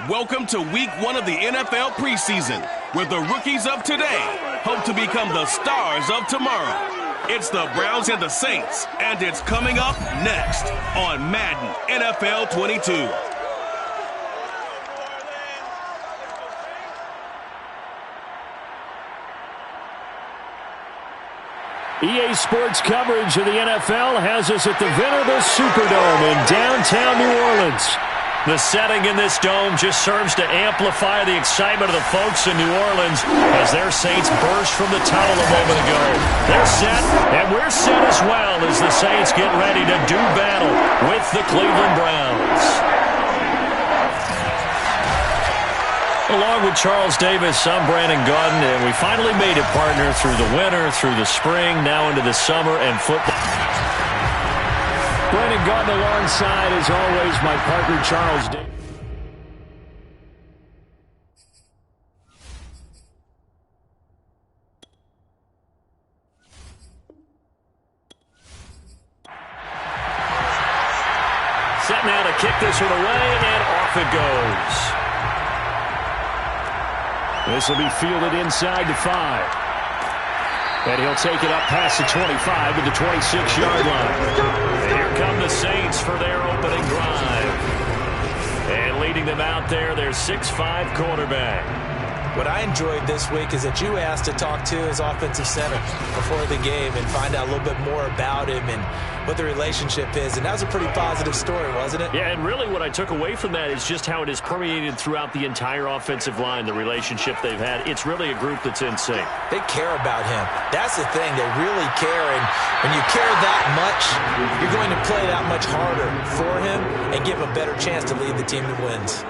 Welcome to week 1 of the NFL preseason, where the rookies of today hope to become the stars of tomorrow. It's the Browns and the Saints, and it's coming up next on Madden NFL 22. EA Sports coverage of the NFL has us at the venerable Superdome in downtown New Orleans. The setting in this dome just serves to amplify the excitement of the folks in New Orleans as their Saints burst from the tunnel a moment ago. They're set, and we're set as well as the Saints get ready to do battle with the Cleveland Browns. Along with Charles Davis, I'm Brandon Gaudin, and we finally made it, partner, through the winter, through the spring, now into the summer and football. Brandon Gaudin alongside, as always, my partner, Charles Davis. Set now to kick this one away, and off it goes. This will be fielded inside the 5. And he'll take it up past the 25 to the 26-yard line. And here come the Saints for their opening drive. And leading them out there, their 6'5" quarterback. What I enjoyed this week is that you asked to talk to his offensive center before the game and find out a little bit more about him and what the relationship is. And that was a pretty positive story, wasn't it? Yeah, and really what I took away from that is just how it has permeated throughout the entire offensive line, the relationship they've had. It's really a group that's in sync. They care about him. That's the thing. They really care. And when you care that much, you're going to play that much harder for him and give him a better chance to lead the team that wins.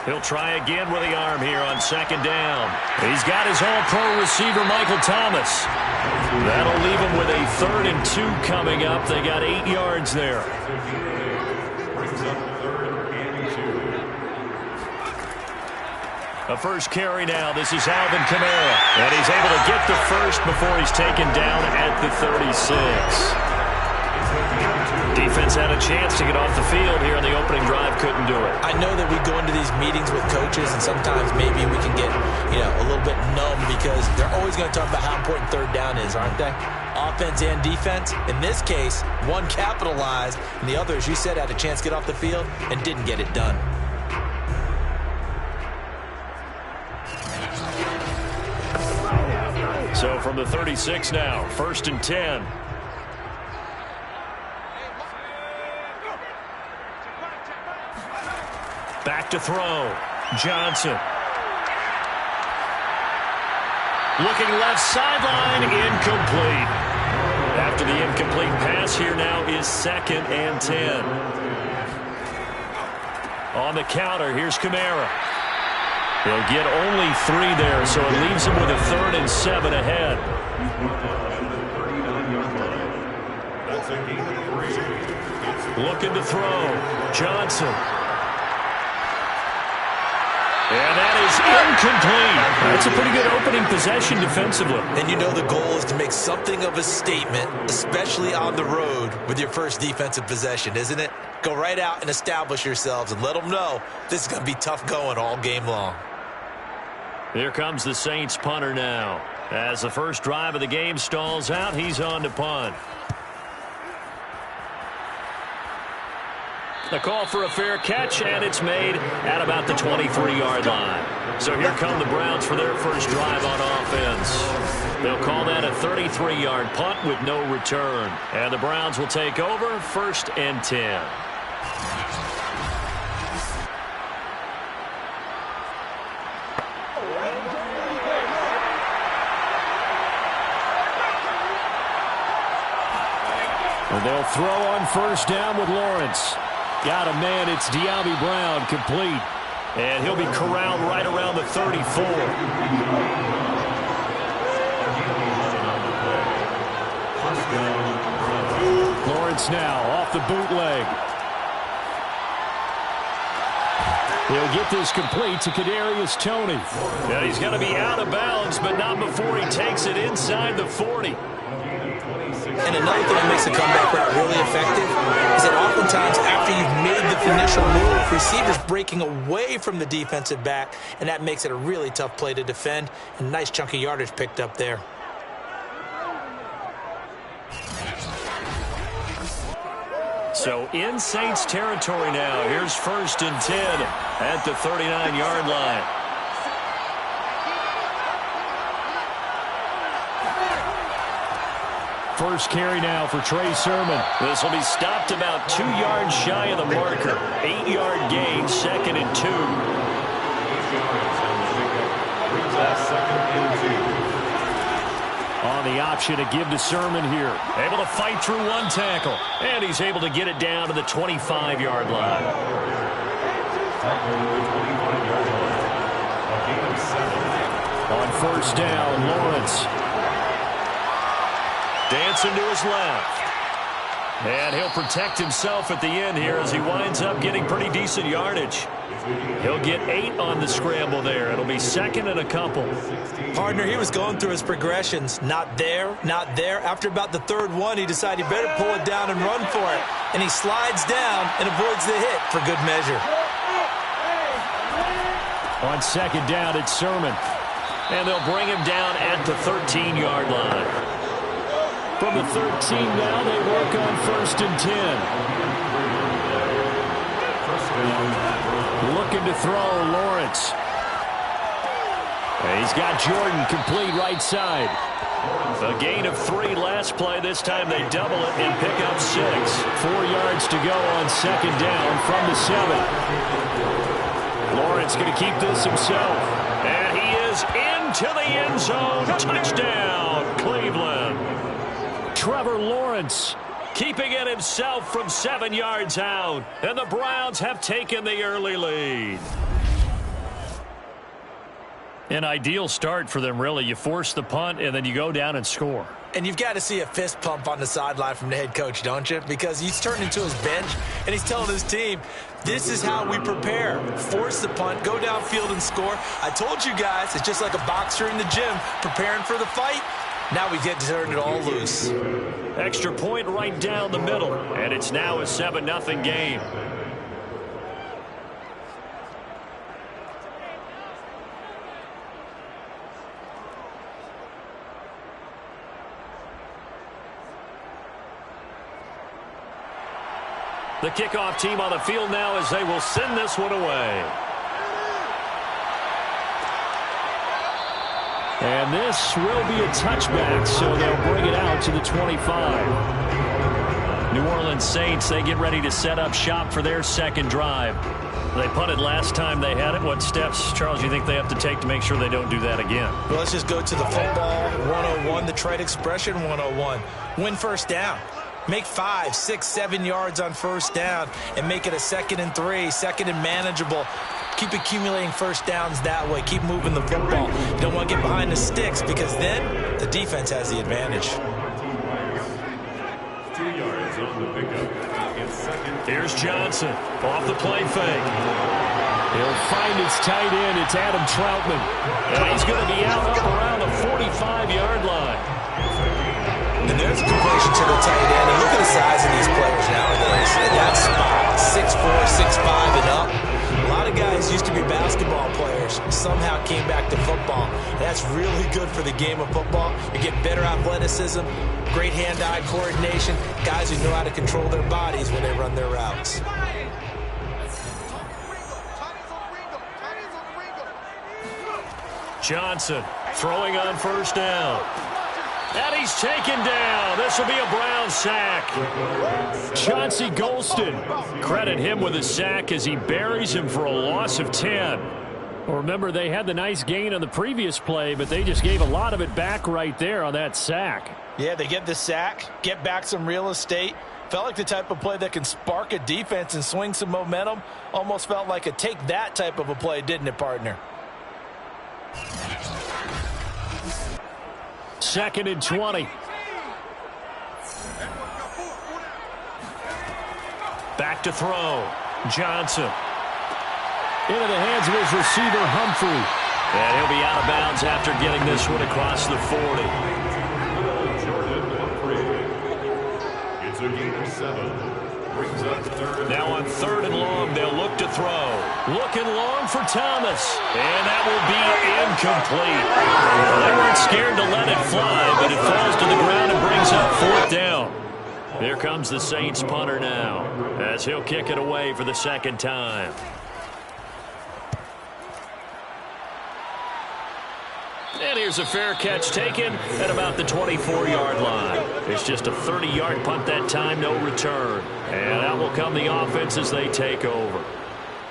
He'll try again with the arm here on second down. He's got his all-pro receiver, Michael Thomas. That'll leave him with a 3rd and 2 coming up. They got 8 yards there. A first carry now. This is Alvin Kamara. And he's able to get the first before he's taken down at the 36. Defense had a chance to get off the field here on the opening drive, couldn't do it. I know that we go into these meetings with coaches, and sometimes maybe we can get, a little bit numb because they're always going to talk about how important third down is, aren't they? Offense and defense. In this case, one capitalized, and the other, as you said, had a chance to get off the field and didn't get it done. So from the 36 now, 1st and 10. Back to throw. Johnson. Looking left sideline, incomplete. After the incomplete pass, here now is 2nd and 10. On the counter, here's Kamara. He'll get only 3 there, so it leaves him with a 3rd and 7 ahead. Looking to throw. Johnson. And that is incomplete. That's a pretty good opening possession defensively. And you know the goal is to make something of a statement, especially on the road with your first defensive possession, isn't it? Go right out and establish yourselves and let them know this is going to be tough going all game long. Here comes the Saints punter now. As the first drive of the game stalls out, he's on to punt. The call for a fair catch, and it's made at about the 23-yard line. So here come the Browns for their first drive on offense. They'll call that a 33-yard punt with no return. And the Browns will take over 1st and 10. And they'll throw on 1st down with Lawrence. Got a man, it's De'Ami Brown, complete. And he'll be corralled right around the 34. Lawrence now off the bootleg. He'll get this complete to Kadarius Toney. Yeah, he's going to be out of bounds, but not before he takes it inside the 40. And another thing that makes a comeback route really effective is that often oftentimes after you've made the initial move, receivers breaking away from the defensive back, and that makes it a really tough play to defend. A nice chunk of yardage picked up there. So in Saints territory now. Here's 1st and 10 at the 39-yard line. First carry now for Trey Sermon. This will be stopped about 2 yards shy of the marker. 8-yard gain, 2nd and 2. On the option to give to Sermon here. Able to fight through one tackle. And he's able to get it down to the 25-yard line. On 1st down, Lawrence. Dancing to his left. And he'll protect himself at the end here as he winds up getting pretty decent yardage. He'll get 8 on the scramble there. It'll be 2nd and a couple. Partner, he was going through his progressions. Not there, not there. After about the 3rd one, he decided he better pull it down and run for it. And he slides down and avoids the hit for good measure. On 2nd down, it's Sermon. And they'll bring him down at the 13-yard line. From the 13 now, they work on 1st and 10. Looking to throw, Lawrence. And he's got Jordan complete right side. A gain of 3 last play. This time they double it and pick up 6. 4 yards to go on 2nd down from the 7. Lawrence going to keep this himself. And he is into the end zone. Touchdown, Cleveland. Trevor Lawrence keeping it himself from 7 yards out. And the Browns have taken the early lead. An ideal start for them, really. You force the punt, and then you go down and score. And you've got to see a fist pump on the sideline from the head coach, don't you? Because he's turned into his bench, and he's telling his team, this is how we prepare. Force the punt, go downfield and score. I told you guys, it's just like a boxer in the gym preparing for the fight. Now we get to turn it all loose. Extra point right down the middle, and it's now a 7-0 game. The kickoff team on the field now as they will send this one away. And this will be a touchback, so they'll bring it out to the 25. New Orleans Saints, they get ready to set up shop for their 2nd drive. They punted last time they had it. What steps, Charles, you think they have to take to make sure they don't do that again? Well, let's just go to the football 101, the trade expression 101. Win 1st down. Make 5, 6, 7 yards on 1st down and make it a 2nd and 3, 2nd and manageable. Keep accumulating 1st downs that way. Keep moving the football. You don't want to get behind the sticks because then the defense has the advantage. 2 yards on the pickup. Here's Johnson off the play fake. He'll find his tight end. It's Adam Troutman. And he's going to be out up around the 45-yard line. And there's a completion to the tight end. And look at the size of these players nowadays. At that spot, 6'4", 6'5", and up. A lot of guys used to be basketball players, somehow came back to football. And that's really good for the game of football. You get better athleticism, great hand-eye coordination, guys who know how to control their bodies when they run their routes. Johnson throwing on 1st down. And he's taken down. This will be a Brown sack. Chauncey Golston. Credit him with a sack as he buries him for a loss of 10. Well, remember, they had the nice gain on the previous play, but they just gave a lot of it back right there on that sack. Yeah, they get the sack, get back some real estate. Felt like the type of play that can spark a defense and swing some momentum. Almost felt like a take that type of a play, didn't it, partner? 2nd and 20. Back to throw. Johnson. Into the hands of his receiver, Humphrey. And he'll be out of bounds after getting this one across the 40. Jordan Humphrey. It's a gain of 7. Now on 3rd and long, they'll look to throw. Looking long for Thomas. And that will be incomplete. Well, they weren't scared to let it fly, but it falls to the ground and brings up 4th down. Here comes the Saints punter now, as he'll kick it away for the 2nd time. And here's a fair catch taken at about the 24-yard line. It's just a 30-yard punt that time, no return. And out will come the offense as they take over.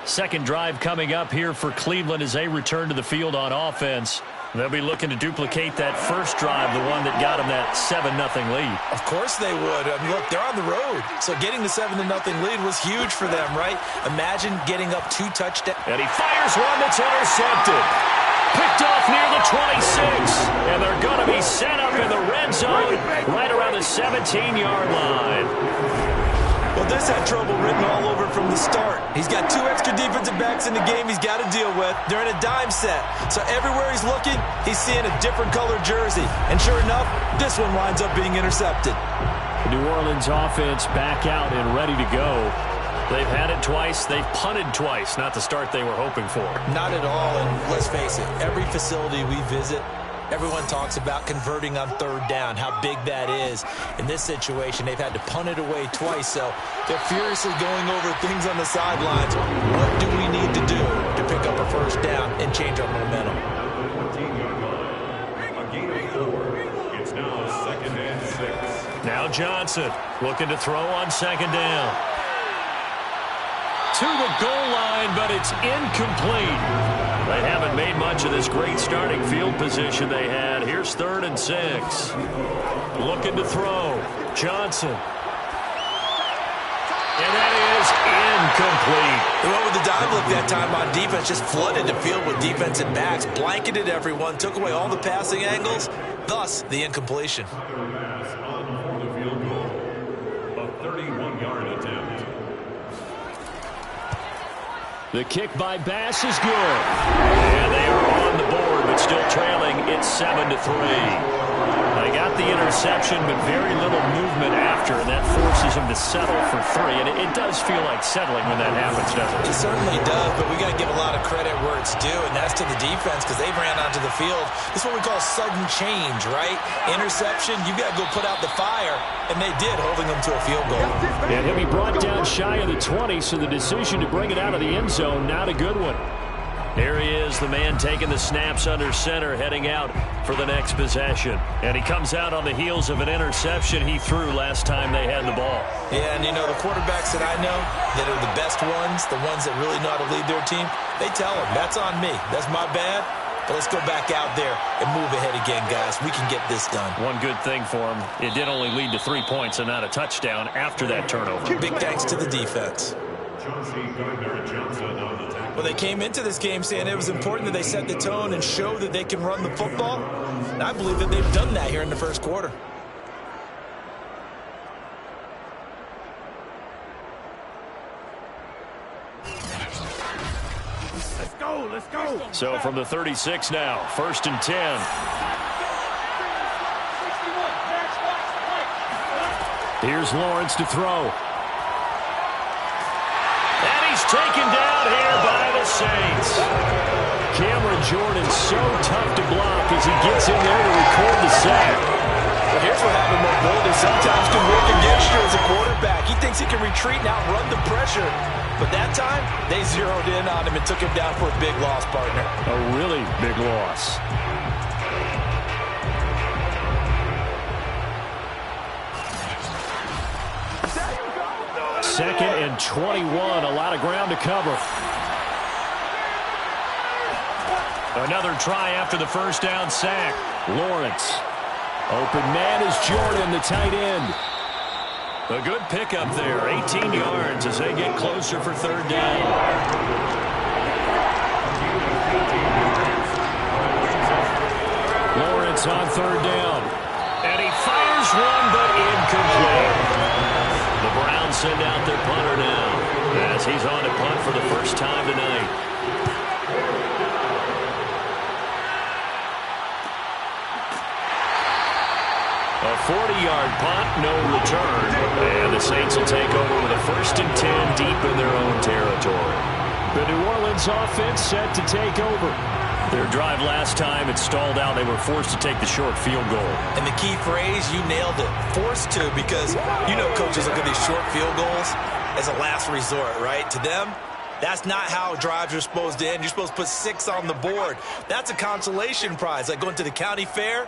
Second drive coming up here for Cleveland as they return to the field on offense. They'll be looking to duplicate that first drive, the one that got them that 7-0 lead. Of course they would. I mean, look, they're on the road. So getting the 7-0 lead was huge for them, right? Imagine getting up 2 touchdowns. And he fires one that's intercepted. Picked off near the 26. And they're going to be set up in the red zone right around the 17-yard line. Well, this had trouble written all over from the start. He's got 2 extra defensive backs in the game he's got to deal with. They're in a dime set. So everywhere he's looking, he's seeing a different colored jersey. And sure enough, this one winds up being intercepted. The New Orleans offense back out and ready to go. They've had it twice. They've punted twice. Not the start they were hoping for. Not at all. And let's face it, every facility we visit, everyone talks about converting on 3rd down, how big that is. In this situation, they've had to punt it away twice, so they're furiously going over things on the sidelines. What do we need to do to pick up a 1st down and change our momentum? It's now 2nd and 6. Now Johnson looking to throw on 2nd down. To the goal line, but it's incomplete. They haven't made much of this great starting field position they had. Here's 3rd and 6. Looking to throw. Johnson. And that is incomplete. They went with the dive look that time on defense, just flooded the field with defensive backs, blanketed everyone, took away all the passing angles, thus the incompletion. Pass on the field goal. A 31-yard attempt. The kick by Bass is good. And they are on the board, but still trailing. It's 7-3. They got the interception, but very little movement after, and that forces them to settle for 3. And it does feel like settling when that happens, doesn't it? It certainly does, but we got to give a lot of credit where it's due, and that's to the defense because they ran onto the field. This is what we call sudden change, right? Interception, you got to go put out the fire, and they did, holding them to a field goal. And he'll be brought down shy of the 20, so the decision to bring it out of the end zone, not a good one. Here he is, the man taking the snaps under center, heading out for the next possession. And he comes out on the heels of an interception he threw last time they had the ball. Yeah, and you know, the quarterbacks that I know that are the best ones, the ones that really know how to lead their team, they tell them, that's on me. That's my bad. But let's go back out there and move ahead again, guys. We can get this done. One good thing for him, it did only lead to 3 points and not a touchdown after that turnover. Big thanks to the defense. Well, they came into this game saying it was important that they set the tone and show that they can run the football. And I believe that they've done that here in the 1st quarter. Let's go. So from the 36 now, 1st and 10. Here's Lawrence to throw. And he's taken down here by the Saints. Cameron Jordan so tough to block as he gets in there to record the sack. But here's what happened with Bolden. Sometimes can work against you as a quarterback. He thinks he can retreat and outrun the pressure. But that time, they zeroed in on him and took him down for a big loss, partner. A really big loss. Second and 21, a lot of ground to cover. Another try after the 1st down sack. Lawrence. Open man is Jordan, the tight end. A good pickup there, 18 yards as they get closer for 3rd down. Lawrence on 3rd down. And he fires one, but incomplete. The Browns send out their punter now as he's on to punt for the first time tonight. A 40-yard punt, no return. And the Saints will take over with a 1st deep in their own territory. The New Orleans offense set to take over. Their drive last time, it stalled out. They were forced to take the short field goal. And the key phrase, you nailed it, forced to, because you know coaches look at these short field goals as a last resort, right? To them, that's not how drives are supposed to end. You're supposed to put 6 on the board. That's a consolation prize, like going to the county fair.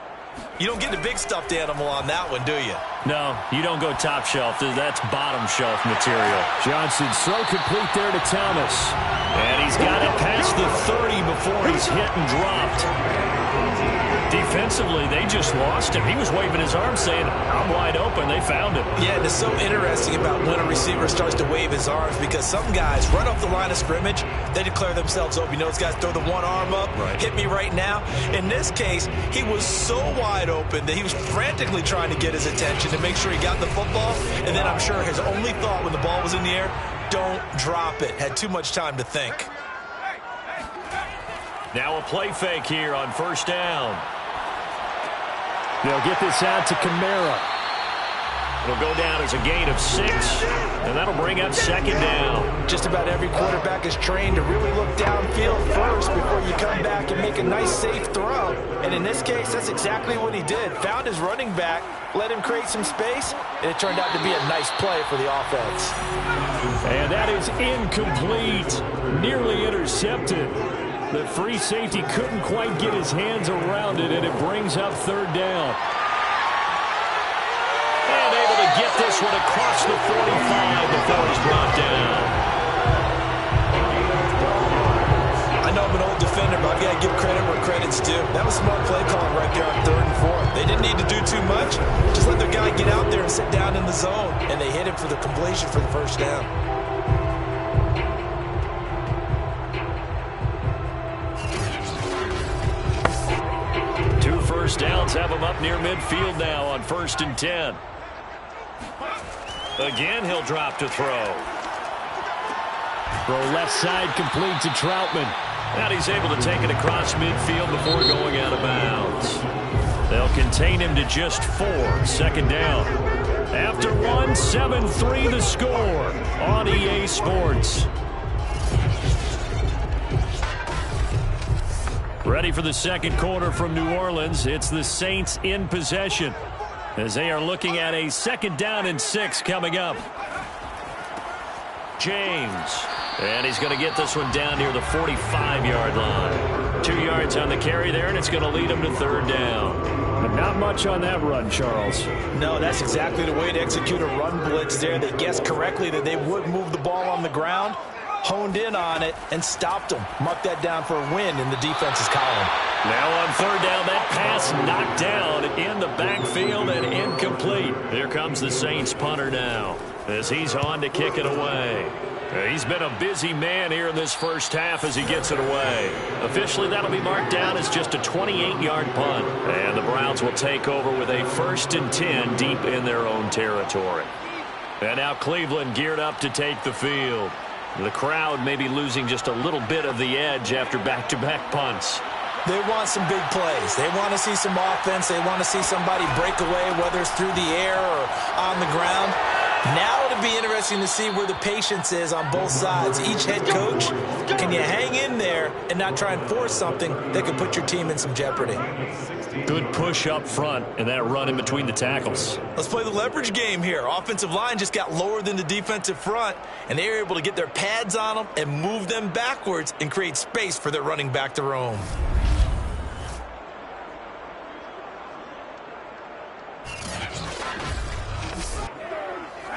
You don't get the big stuffed animal on that one, do you? No, you don't go top shelf. That's bottom shelf material. Johnson throw complete there to Thomas. And he's got it past the 30 before he's hit and dropped. Defensively, they just lost him. He was waving his arms saying, I'm wide open. They found him. Yeah, and it's so interesting about when a receiver starts to wave his arms, because some guys run off the line of scrimmage, they declare themselves open. You know, those guys throw the one arm up, hit me right now. In this case, he was so wide open that he was frantically trying to get his attention to make sure he got the football. And then I'm sure his only thought when the ball was in the air, don't drop it. Had too much time to think. Now a play fake here on first down. They'll get this out to Kamara. It'll go down as a gain of 6, and that'll bring up second down. Just about every quarterback is trained to really look downfield first before you come back and make a nice, safe throw. And in this case, that's exactly what he did. Found his running back, let him create some space, and it turned out to be a nice play for the offense. And that is incomplete. Nearly intercepted. The free safety couldn't quite get his hands around it, and it brings up third down. And able to get this one across the 45 before he's brought down. I know I'm an old defender, but I've got to give credit where credit's due. That was smart play calling right there on 3rd and 4. They didn't need to do too much. Just let their guy get out there and sit down in the zone, and they hit him for the completion for the first down. First downs have him up near midfield now on 1st and 10. Again, he'll drop to throw. Throw left side complete to Troutman. And he's able to take it across midfield before going out of bounds. They'll contain him to just 4. Second down. After 1, 7-3 the score on EA Sports. Ready for the second quarter from New Orleans. It's the Saints in possession as they are looking at a 2nd down and 6 coming up. James. And he's going to get this one down near the 45-yard line. 2 yards on the carry there, and it's going to lead him to 3rd down. But not much on that run, Charles. No, that's exactly the way to execute a run blitz there. They guessed correctly that they would move the ball on the ground, honed in on it, and stopped them. Mark that down for a win in the defense's column. Now on 3rd down, that pass knocked down in the backfield and incomplete. Here comes the Saints punter now as he's on to kick it away. He's been a busy man here in this first half as he gets it away. Officially, that'll be marked down as just a 28-yard punt. And the Browns will take over with a 1st and 10 deep in their own territory. And now Cleveland geared up to take the field. The crowd may be losing just a little bit of the edge after back-to-back punts. They want some big plays. They want to see some offense. They want to see somebody break away, whether it's through the air or on the ground. Now it'll be interesting to see where the patience is on both sides. Each head coach, can you hang in there and not try and force something that could put your team in some jeopardy? Good push up front and that run in between the tackles. Let's play the leverage game here. Offensive line just got lower than the defensive front, and they were able to get their pads on them and move them backwards and create space for their running back to roam.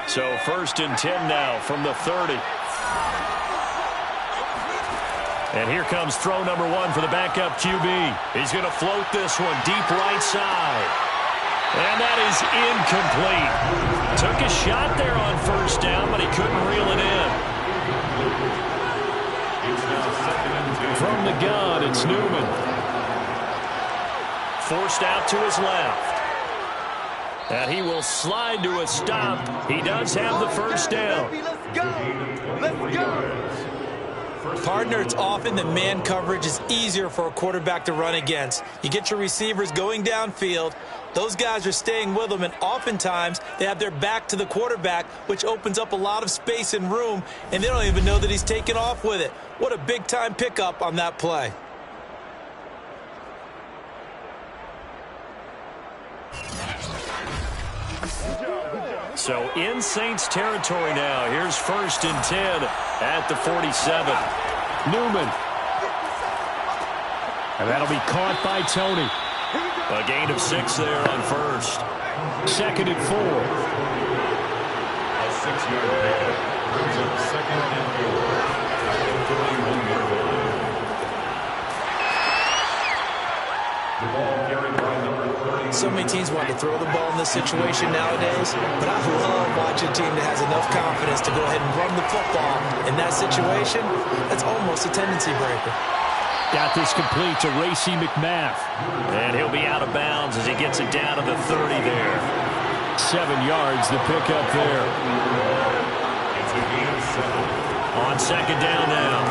So 1st and 10 now from the 30. And here comes throw number 1 for the backup QB. He's going to float this one deep right side. And that is incomplete. Took a shot there on 1st down, but he couldn't reel it in. From the gun, it's Newman. Forced out to his left. And he will slide to a stop. He does have the 1st down. Let's go. Let's go. Partner, it's often that man coverage is easier for a quarterback to run against. You get your receivers going downfield. Those guys are staying with them, and oftentimes they have their back to the quarterback, which opens up a lot of space and room, and they don't even know that he's taken off with it. What a big-time pickup on that play. So in Saints territory now. Here's 1st and 10 at the 47. Newman. And that'll be caught by Tony. A gain of 6 there on 1st. 2nd and 4. A 6-yard pickup brings up 2nd and 4 at the 31-yard line. The ball carried by number 30. So many teams want to throw the ball in this situation nowadays, but I love watching a team that has enough confidence to go ahead and run the football in that situation. That's almost a tendency breaker. Got this complete to Racey McMath. And he'll be out of bounds as he gets it down to the 30 there. 7 yards, the pickup there. It's a gain of 7. On 2nd down now,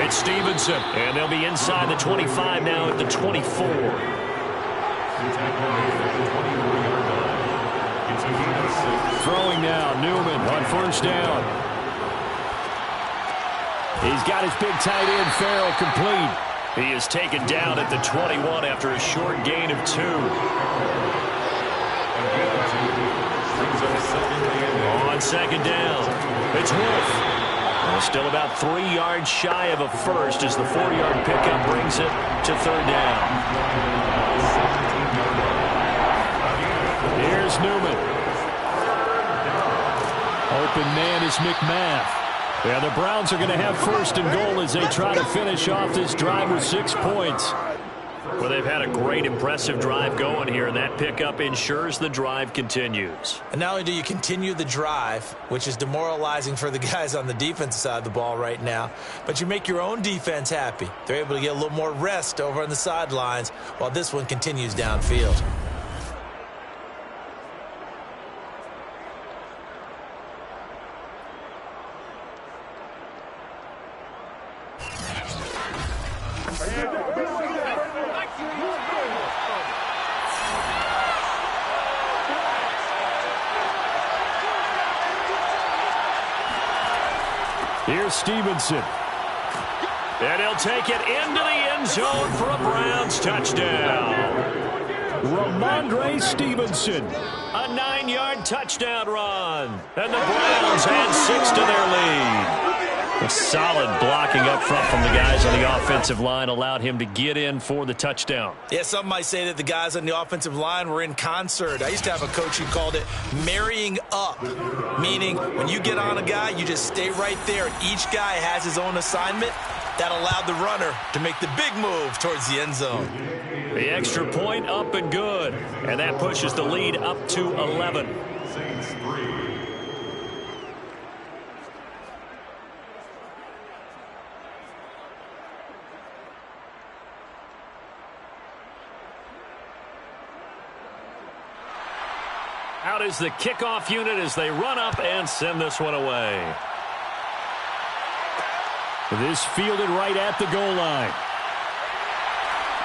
it's Stevenson. And they'll be inside the 25 now at the 24. The tackle made at the 24-yard line. It's a gain of 6. Throwing now, Newman on 1st down. He's got his big tight end, Farrell, complete. He is taken down at the 21 after a short gain of 2. On 2nd down, it's Wolf. Still about 3 yards shy of a first as the 4-yard pickup brings it to 3rd down. Here's Newman. Open man is McMath. Yeah, the Browns are going to have 1st and goal as they try to finish off this drive with 6 points. Well, they've had a great, impressive drive going here, and that pickup ensures the drive continues. And not only do you continue the drive, which is demoralizing for the guys on the defensive side of the ball right now, but you make your own defense happy. They're able to get a little more rest over on the sidelines while this one continues downfield. Here's Stevenson. And he'll take it into the end zone for a Browns touchdown. Ramondre Stevenson. A 9-yard touchdown run. And the Browns add 6 to their lead. A solid blocking up front from the guys on the offensive line allowed him to get in for the touchdown. Yeah, some might say that the guys on the offensive line were in concert. I used to have a coach who called it marrying up, meaning when you get on a guy, you just stay right there, and each guy has his own assignment. That allowed the runner to make the big move towards the end zone. The extra point up and good, and that pushes the lead up to 11. Saints 3. Out is the kickoff unit as they run up and send this one away. This fielded right at the goal line.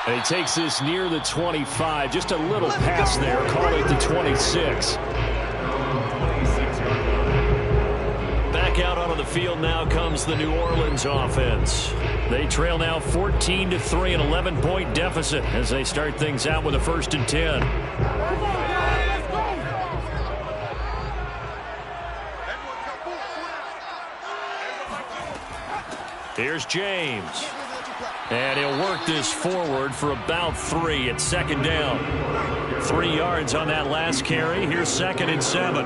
And he takes this near the 25. Just a little pass there. Call it the 26. Back out onto the field now comes the New Orleans offense. They trail now 14-3, an 11-point deficit as they start things out with a 1st and 10. Here's James. And he'll work this forward for about 3 at 2nd down. 3 yards on that last carry. Here's 2nd and 7.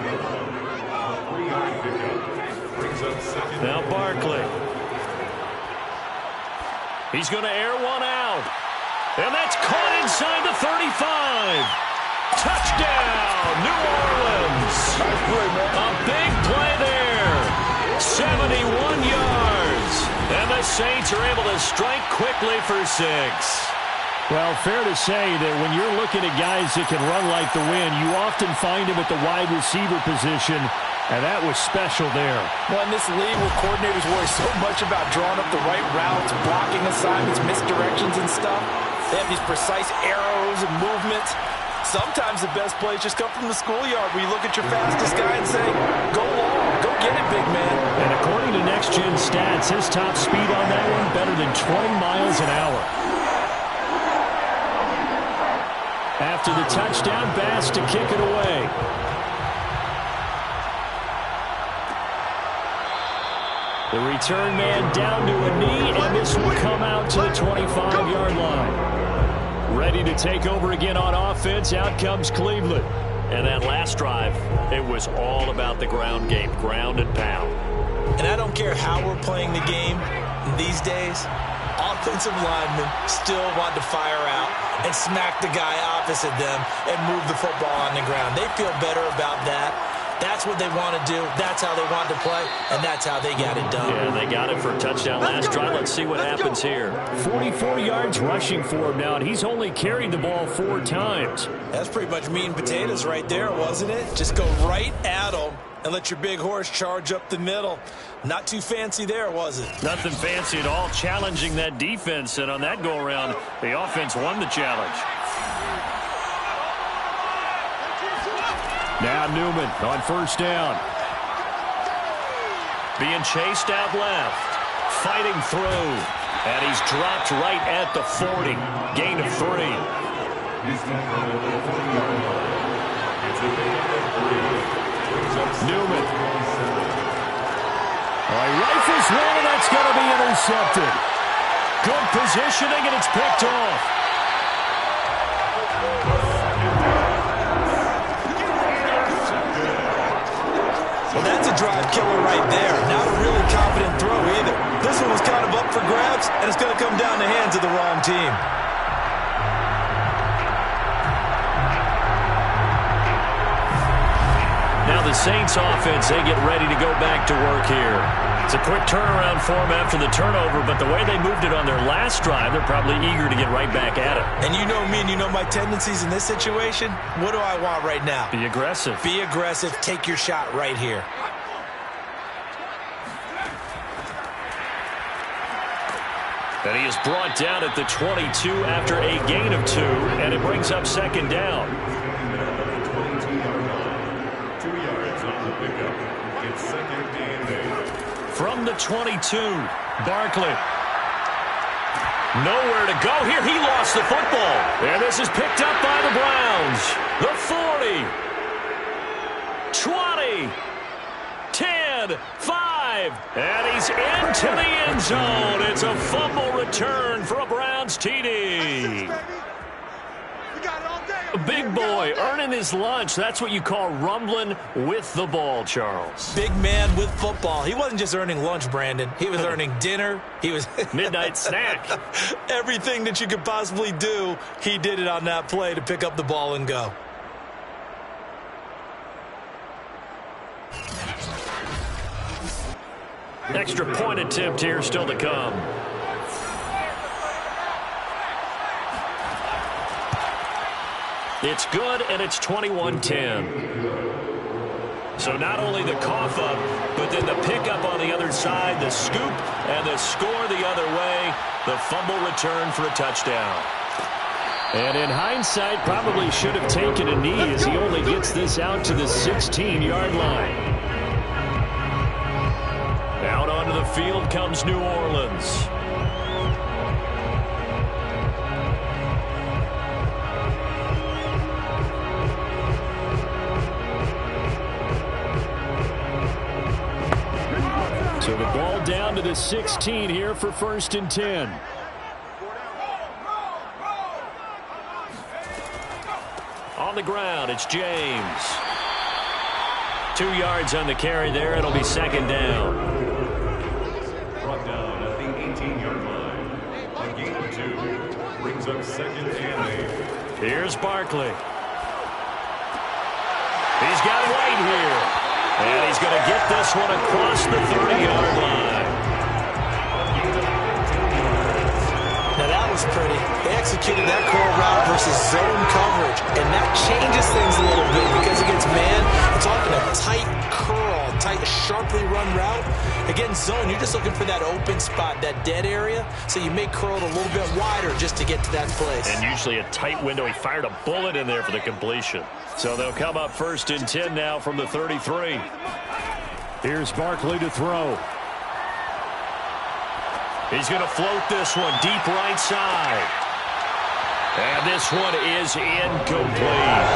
Now Barkley. He's going to air one out. And that's caught inside the 35. Touchdown, New Orleans. Nice play, man. A big play there. 71 yards. And the Saints are able to strike quickly for 6. Well, fair to say that when you're looking at guys that can run like the wind, you often find them at the wide receiver position. And that was special there. Well, in this league where coordinators worry so much about drawing up the right routes, blocking assignments, misdirections and stuff, they have these precise arrows and movements. Sometimes the best plays just come from the schoolyard where you look at your fastest guy and say, go long, go get it, big man. And according to Next Gen Stats, his top speed on that one better than 20 miles an hour. After the touchdown, Bass to kick it away. The return man down to a knee, and this will come out to the 25-yard line. Ready to take over again on offense. Out comes Cleveland. And that last drive, it was all about the ground game, ground and pound. And I don't care how we're playing the game these days, offensive linemen still want to fire out and smack the guy opposite them and move the football on the ground. They feel better about that. That's what they want to do. That's how they want to play, and that's how they got it done. Yeah, they got it for a touchdown last drive. Let's see what happens here. 44 yards rushing for him now, and he's only carried the ball 4 times. That's pretty much meat and potatoes right there, wasn't it? Just go right at them and let your big horse charge up the middle. Not too fancy there, was it? Nothing fancy at all, challenging that defense, and on that go-around, the offense won the challenge. Now Newman on first down. Being chased out left. Fighting through. And he's dropped right at the 40. Gain of 3. Newman. He rifles one, and that's going to be intercepted. Good positioning, and it's picked off. Well, that's a drive killer right there. Not a really confident throw either. This one was kind of up for grabs, and it's going to come down the hands of the wrong team. Now the Saints offense, they get ready to go back to work here. It's a quick turnaround for them after the turnover, but the way they moved it on their last drive, they're probably eager to get right back at it. And you know me, and you know my tendencies in this situation. What do I want right now? Be aggressive. Be aggressive. Take your shot right here. And he is brought down at the 22 after a gain of 2, and it brings up second down. From the 22, Barkley. Nowhere to go here. He lost the football. And this is picked up by the Browns. The 40. 20. 10. 5. And he's into the end zone. It's a fumble return for a Browns TD. Big boy earning his lunch. That's what you call rumbling with the ball, Charles. Big man with football. He wasn't just earning lunch, Brandon. He was earning dinner. He was midnight snack. Everything that you could possibly do, he did it on that play to pick up the ball and go. Extra point attempt here still to come. It's good, and it's 21-10. So not only the cough up, but then the pickup on the other side, the scoop, and the score the other way. The fumble return for a touchdown. And in hindsight, probably should have taken a knee as he only gets this out to the 16-yard line. Out onto the field comes New Orleans. So the ball down to the 16 here for 1st and 10. On the ground, it's James. 2 yards on the carry there. It'll be second down. Brought down at the 18-yard line. A gain of 2 brings up second and 8. Here's Barkley. He's got White here. And he's going to get this one across the 30-yard line. Now that was pretty. They executed that curl route versus zone coverage, and that changes things a little bit because against man, it's often a tight curl tight, sharply run route. Against zone, you're just looking for that open spot, that dead area, so you may curl it a little bit wider just to get to that place. And usually a tight window. He fired a bullet in there for the completion. So they'll come up 1st and 10 now from the 33. Here's Barkley to throw. He's going to float this one deep right side. And this one is incomplete.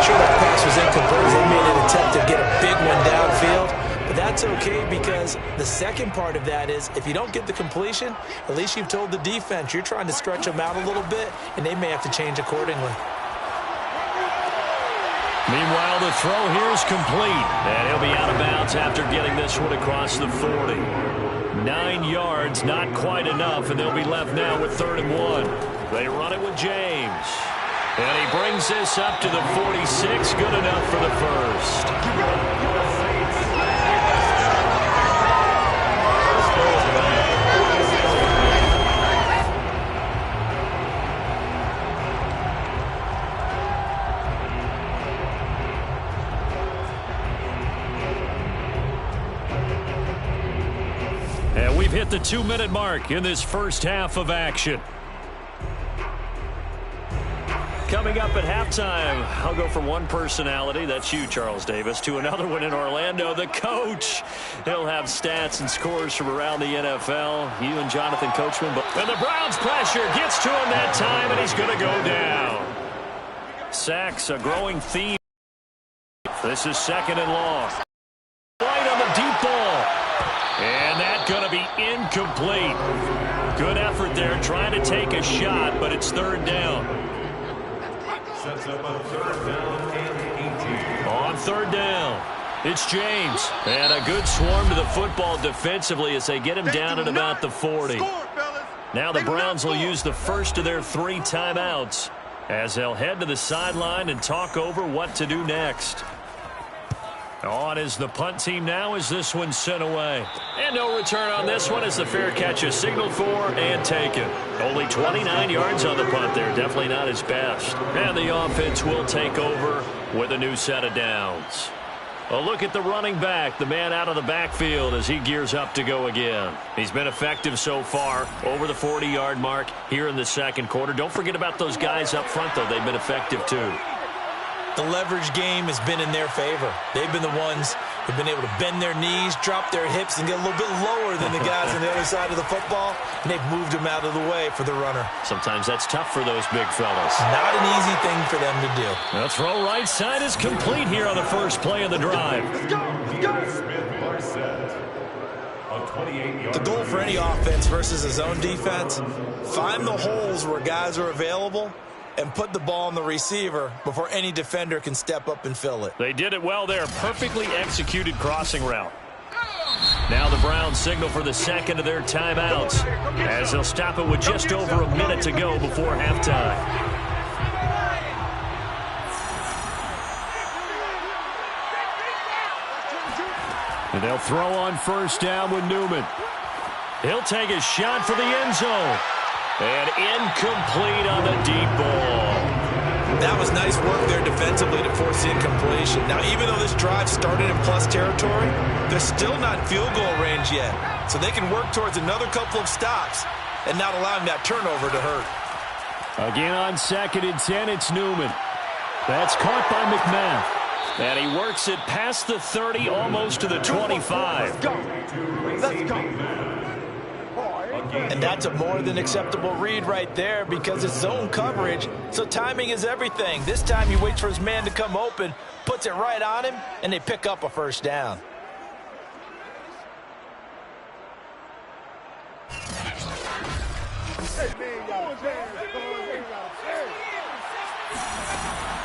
Sure, that pass was incomplete. They made an attempt to get a big one downfield. But that's okay because the second part of that is if you don't get the completion, at least you've told the defense you're trying to stretch them out a little bit, and they may have to change accordingly. Meanwhile, the throw here is complete. And he'll be out of bounds after getting this one across the 40. 9 yards, not quite enough, and they'll be left now with 3rd and 1. They run it with James. And he brings this up to the 46. Good enough for the first. And we've hit the 2-minute mark in this first half of action. Coming up at halftime, I'll go from one personality, that's you, Charles Davis, to another one in Orlando, the coach. He'll have stats and scores from around the NFL. You and Jonathan Coachman. And the Browns pressure gets to him that time, and he's going to go down. Sacks, a growing theme. This is 2nd and long. Right on the deep ball. And that's going to be incomplete. Good effort there, trying to take a shot, but it's 3rd down. Sets up on 3rd down and 18. On 3rd down, it's James. And a good swarm to the football defensively as they get him down at about the 40. Now the Browns will use the first of their 3 timeouts as they'll head to the sideline and talk over what to do next. On is the punt team now as this one's sent away. And no return on this one as the fair catch is signaled for and taken. Only 29 yards on the punt there. Definitely not his best. And the offense will take over with a new set of downs. A look at the running back, the man out of the backfield as he gears up to go again. He's been effective so far, over the 40-yard mark here in the 2nd quarter. Don't forget about those guys up front, though. They've been effective, too. The leverage game has been in their favor. They've been the ones who've been able to bend their knees, drop their hips, and get a little bit lower than the guys on the other side of the football, and they've moved them out of the way for the runner. Sometimes that's tough for those big fellas. Not an easy thing for them to do. The throw right side is complete here on the first play of the drive. The goal for any offense versus a zone defense, find the holes where guys are available and put the ball on the receiver before any defender can step up and fill it. They did it well there. Perfectly executed crossing route. Now the Browns signal for the 2nd of their timeouts as they'll stop it with just over a minute to go before halftime. And they'll throw on 1st down with Newman. He'll take a shot for the end zone. And incomplete on the deep ball. That was nice work there defensively to force the incompletion. Now, even though this drive started in plus territory, they're still not in field goal range yet. So they can work towards another couple of stops and not allowing that turnover to hurt. Again on 2nd and 10, it's Newman. That's caught by McMath. And he works it past the 30, almost to the 25. Let's go. And that's a more than acceptable read right there because it's zone coverage, so timing is everything. This time he waits for his man to come open, puts it right on him, and they pick up a 1st down.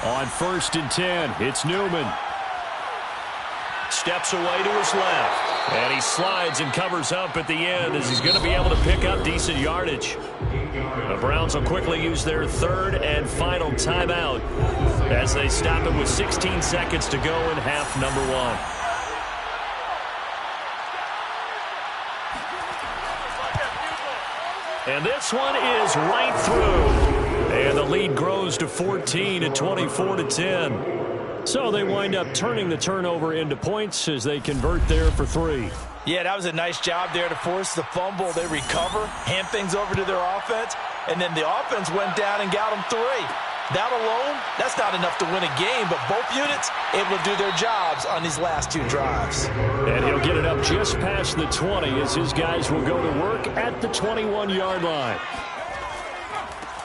On 1st and 10, it's Newman. Steps away to his left. And he slides and covers up at the end as he's going to be able to pick up decent yardage. The Browns will quickly use their 3rd and final timeout as they stop it with 16 seconds to go in half number 1. And this one is right through. And the lead grows to 14 at 24-10. So they wind up turning the turnover into points as they convert there for 3. Yeah, that was a nice job there to force the fumble. They recover, hand things over to their offense, and then the offense went down and got them 3. That alone, that's not enough to win a game, but both units able to do their jobs on these last 2 drives. And he'll get it up just past the 20 as his guys will go to work at the 21-yard line.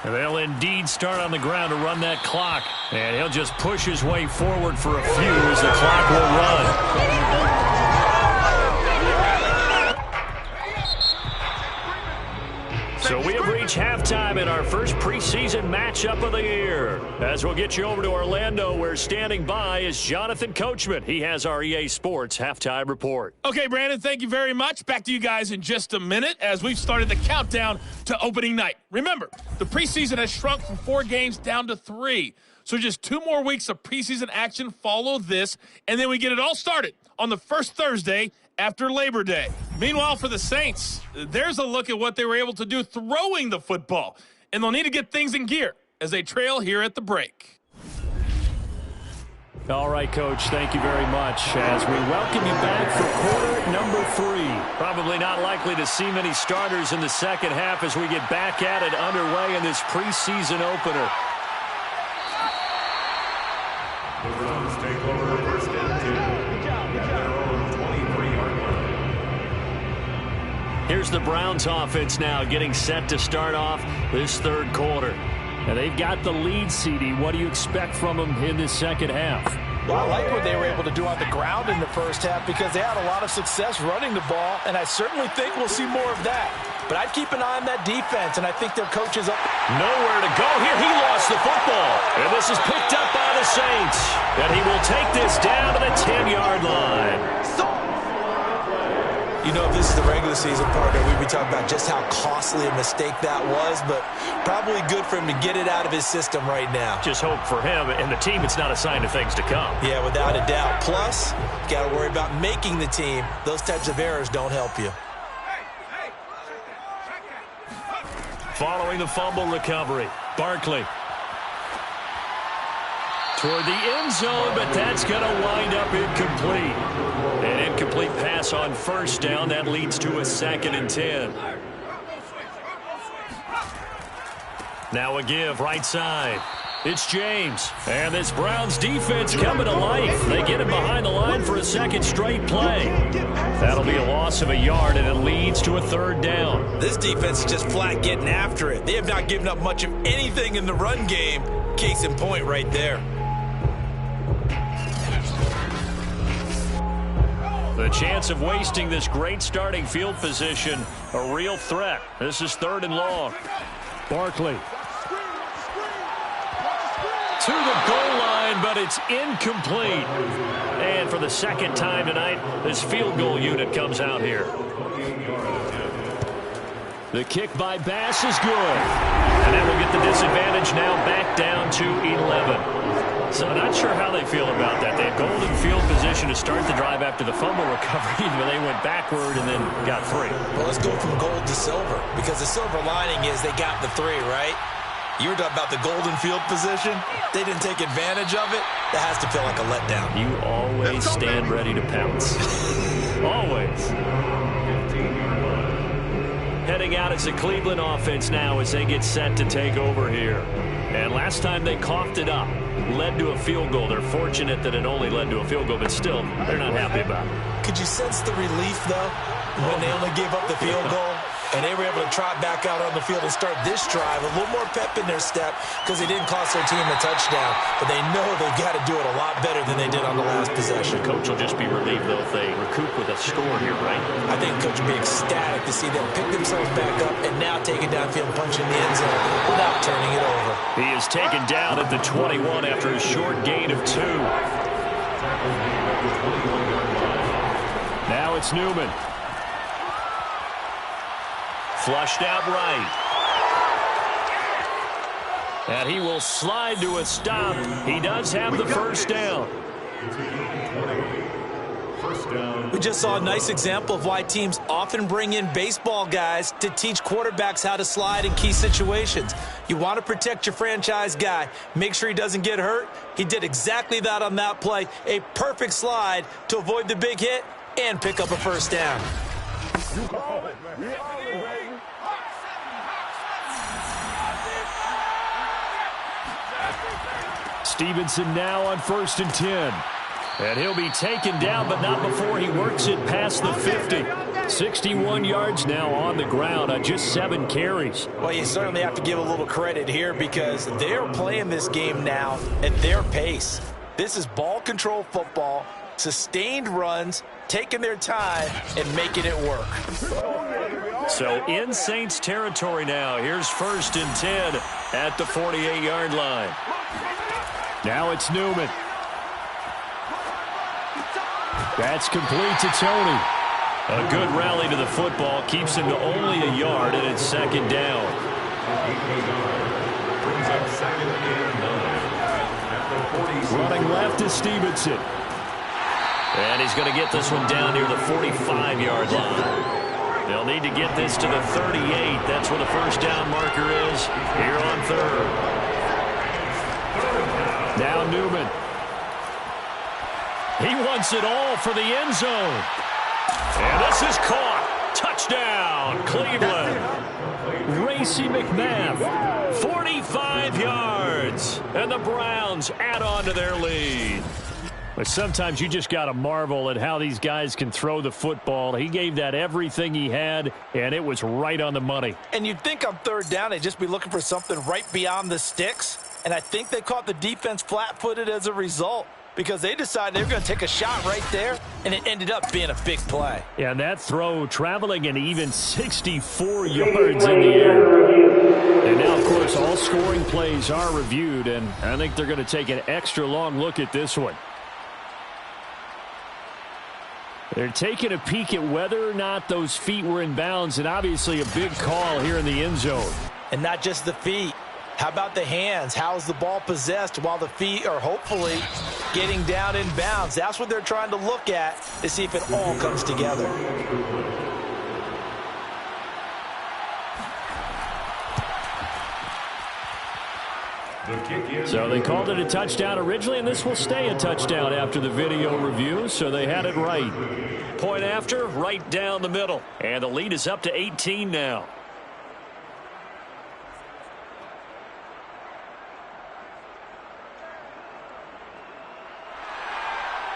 And they'll indeed start on the ground to run that clock. And he'll just push his way forward for a few as the clock will run. So we have reached halftime in our first preseason matchup of the year. As we'll get you over to Orlando, where standing by is Jonathan Coachman. He has our EA Sports halftime report. Okay, Brandon, thank you very much. Back to you guys in just a minute as we've started the countdown to opening night. Remember, the preseason has shrunk from 4 games down to 3. So just 2 more weeks of preseason action follow this, and then we get it all started on the first Thursday after Labor Day. Meanwhile, for the Saints, there's a look at what they were able to do throwing the football, and they'll need to get things in gear as they trail here at the break. All right, Coach, thank you very much as we welcome you back for quarter number 3. Probably not likely to see many starters in the second half as we get back at it underway in this preseason opener. The Browns take over first and 10 at their own 23-yard line. Here's the Browns offense now getting set to start off this third quarter. And they've got the lead, CD. What do you expect from them in this second half? Well, I like what they were able to do on the ground in the first half because they had a lot of success running the ball, and I certainly think we'll see more of that. But I'd keep an eye on that defense, and I think their coach is up. Nowhere to go here. He lost the football. And this is picked up by the Saints. And he will take this down to the 10-yard line. You know, if this is the regular season partner, we'd be talking about just how costly a mistake that was, but probably good for him to get it out of his system right now. Just hope for him and the team it's not a sign of things to come. Yeah, without a doubt. Plus, you got to worry about making the team. Those types of errors don't help you. Following the fumble recovery, Barkley. Toward the end zone, but that's going to wind up incomplete. An incomplete pass on first down. That leads to a 2nd and 10. Now a give right side. It's James. And this Browns defense coming to life. They get him behind the line for a second straight play. That'll be a loss of a yard, and it leads to a 3rd down. This defense is just flat getting after it. They have not given up much of anything in the run game. Case in point right there. The chance of wasting this great starting field position, a real threat. This is 3rd and long. Barkley. To the goal line, but it's incomplete. And for the second time tonight, this field goal unit comes out here. The kick by Bass is good. And that will get the disadvantage now back down to 11. So I'm not sure how they feel about that. They had golden field position to start the drive after the fumble recovery, but they went backward and then got 3. Well, let's go from gold to silver, because the silver lining is they got the 3, right? You were talking about the golden field position. They didn't take advantage of it. That has to feel like a letdown. You always stand ready to pounce. Always. Heading out as the Cleveland offense now as they get set to take over here. And last time they coughed it up, led to a field goal. They're fortunate that it only led to a field goal, but still, they're not happy about it. Could you sense the relief, though, when they only gave up the field goal? And they were able to trot back out on the field and start this drive. A little more pep in their step because they didn't cost their team a touchdown. But they know they've got to do it a lot better than they did on the last possession. The coach will just be relieved, though, if they recoup with a score here, right? I think the coach will be ecstatic to see them pick themselves back up and now take it downfield, punch in the end zone without turning it over. He is taken down at the 21 after a short gain of 2. Now it's Newman. Flushed out right. And he will slide to a stop. He does have the first down. First down. We just saw a nice example of why teams often bring in baseball guys to teach quarterbacks how to slide in key situations. You want to protect your franchise guy. Make sure he doesn't get hurt. He did exactly that on that play. A perfect slide to avoid the big hit and pick up a first down. Stevenson now on 1st and 10. And he'll be taken down, but not before he works it past the 50. 61 yards now on the ground on just 7 carries. Well, you certainly have to give a little credit here because they're playing this game now at their pace. This is ball control football, sustained runs, taking their time, and making it work. So in Saints territory now. Here's 1st and 10 at the 48-yard line. Now it's Newman. That's complete to Tony. A good rally to the football. Keeps him to only a yard, and it's 2nd down. Brings up 2nd and 9 at the 46. Running left is Stevenson. And he's going to get this one down near the 45-yard line. They'll need to get this to the 38. That's where the first down marker is here on 3rd. Now Newman. He wants it all for the end zone. And this is caught. Touchdown, Cleveland. Racey McMath, 45 yards. And the Browns add on to their lead. But sometimes you just got to marvel at how these guys can throw the football. He gave that everything he had, and it was right on the money. And you'd think on 3rd down they'd just be looking for something right beyond the sticks. And I think they caught the defense flat-footed as a result because they decided they were going to take a shot right there, and it ended up being a big play. Yeah, and that throw traveling an even 64 yards in the air. And now, of course, all scoring plays are reviewed, and I think they're going to take an extra long look at this one. They're taking a peek at whether or not those feet were in bounds, and obviously a big call here in the end zone. And not just the feet. How about the hands? How is the ball possessed while the feet are hopefully getting down in bounds? That's what they're trying to look at to see if it all comes together. So they called it a touchdown originally, and this will stay a touchdown after the video review, so they had it right. Point after, right down the middle. And the lead is up to 18 now.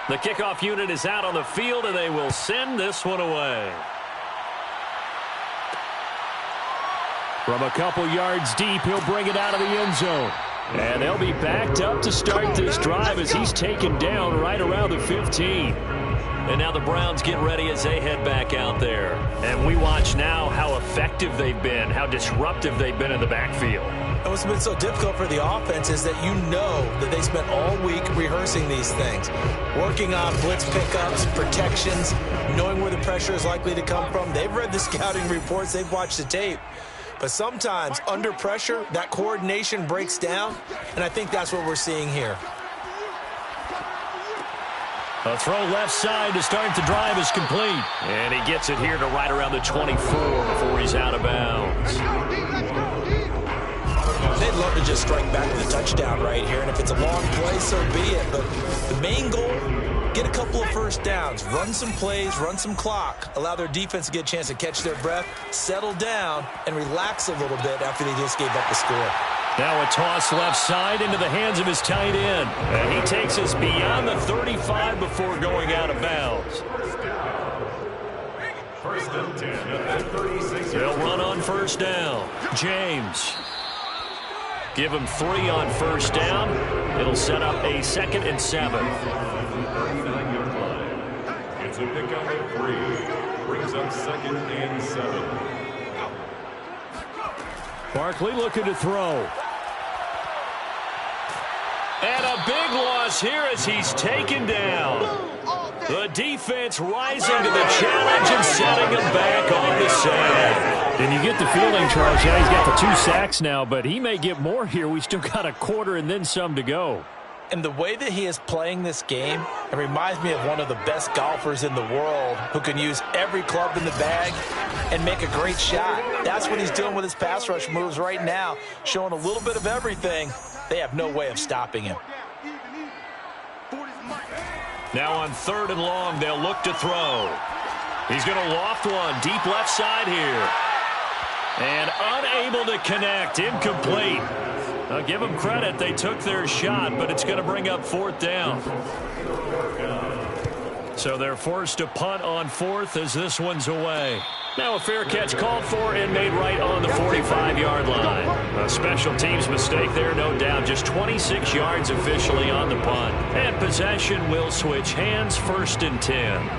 The kickoff unit is out on the field, and they will send this one away. From a couple yards deep, he'll bring it out of the end zone. And they'll be backed up to start this drive as he's taken down right around the 15. And now the Browns get ready as they head back out there. And we watch now how effective they've been, how disruptive they've been in the backfield. And what's been so difficult for the offense is that you know that they spent all week rehearsing these things, working on blitz pickups, protections, knowing where the pressure is likely to come from. They've read the scouting reports. They've watched the tape. But sometimes, under pressure, that coordination breaks down, and I think that's what we're seeing here. A throw left side to start the drive is complete. And he gets it here to right around the 24 before he's out of bounds. They'd love to just strike back with a touchdown right here, and if it's a long play, so be it. But the main goal, get a couple of first downs, run some plays, run some clock, allow their defense to get a chance to catch their breath, settle down, and relax a little bit after they just gave up the score. Now a toss left side into the hands of his tight end. And he takes us beyond the 35 before going out of bounds. First and 10 at the 36. They'll run on first down. James. Give him 3 on first down. It'll set up a 2nd and 7. 39-yard line. It's a pickup at 3. Brings up 2nd and 7. Barkley looking to throw. And a big loss here as he's taken down. The defense rising to the challenge and setting him back on the sack. And you get the feeling, Charles, yeah, he's got the 2 sacks now, but he may get more here. We still got a quarter and then some to go. And the way that he is playing this game, it reminds me of one of the best golfers in the world who can use every club in the bag and make a great shot. That's what he's doing with his pass rush moves right now, showing a little bit of everything. They have no way of stopping him. Now on 3rd and long, they'll look to throw. He's going to loft one deep left side here. And unable to connect, incomplete. I'll give them credit. They took their shot, but it's going to bring up 4th down. So they're forced to punt on 4th as this one's away. Now a fair catch called for and made right on the 45-yard line. A special teams mistake there, no doubt. Just 26 yards officially on the punt. And possession will switch hands, 1st and 10.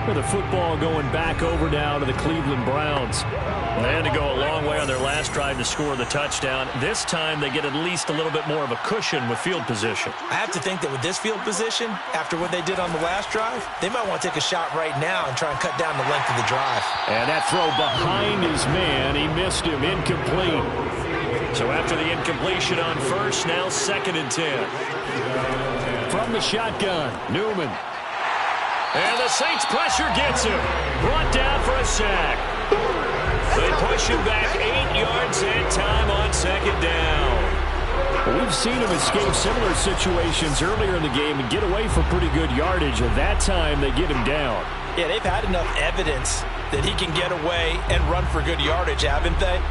With the football going back over now to the Cleveland Browns. They had to go a long way on their last drive to score the touchdown. This time they get at least a little bit more of a cushion with field position. I have to think that with this field position, after what they did on the last drive, they might want to take a shot right now and try and cut down the length of the drive. And that throw behind his man, he missed him, incomplete. So after the incompletion on 1st, now 2nd and 10. From the shotgun, Newman. And the Saints pressure gets him. Brought down for a sack. They push him back 8 yards and time on 2nd down. We've seen him escape similar situations earlier in the game and get away for pretty good yardage. And that time they get him down. Yeah, they've had enough evidence that he can get away and run for good yardage, haven't they?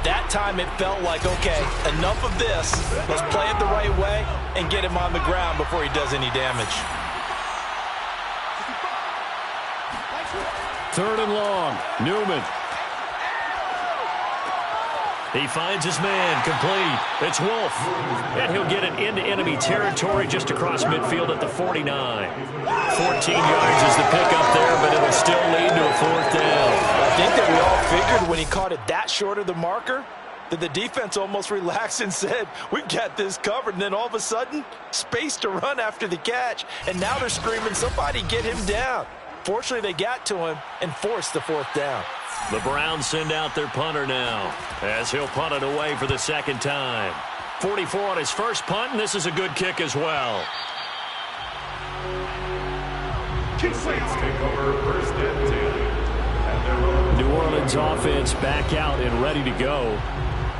That time it felt like, okay, enough of this. Let's play it the right way and get him on the ground before he does any damage. 3rd and long, Newman. He finds his man, complete. It's Wolf. And he'll get it into enemy territory just across midfield at the 49. 14 yards is the pickup there, but it'll still lead to a 4th down. I think that we all figured when he caught it that short of the marker that the defense almost relaxed and said, we've got this covered. And then all of a sudden, space to run after the catch. And now they're screaming, somebody get him down. Fortunately, they got to him and forced the 4th down. The Browns send out their punter now as he'll punt it away for the 2nd time. 44 on his first punt, and this is a good kick as well. Saints take over 1st and 10. New Orleans offense back out and ready to go.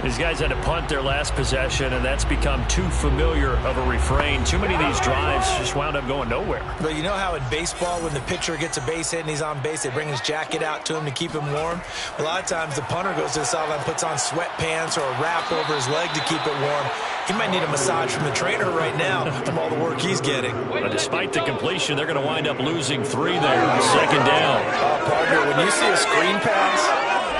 These guys had to punt their last possession, and that's become too familiar of a refrain. Too many of these drives just wound up going nowhere. But you know how in baseball, when the pitcher gets a base hit and he's on base, they bring his jacket out to him to keep him warm? A lot of times the punter goes to the sideline, puts on sweatpants or a wrap over his leg to keep it warm. He might need a massage from the trainer right now from all the work he's getting. But despite the completion, they're going to wind up losing 3 there. 2nd down. Partner, when you see a screen pass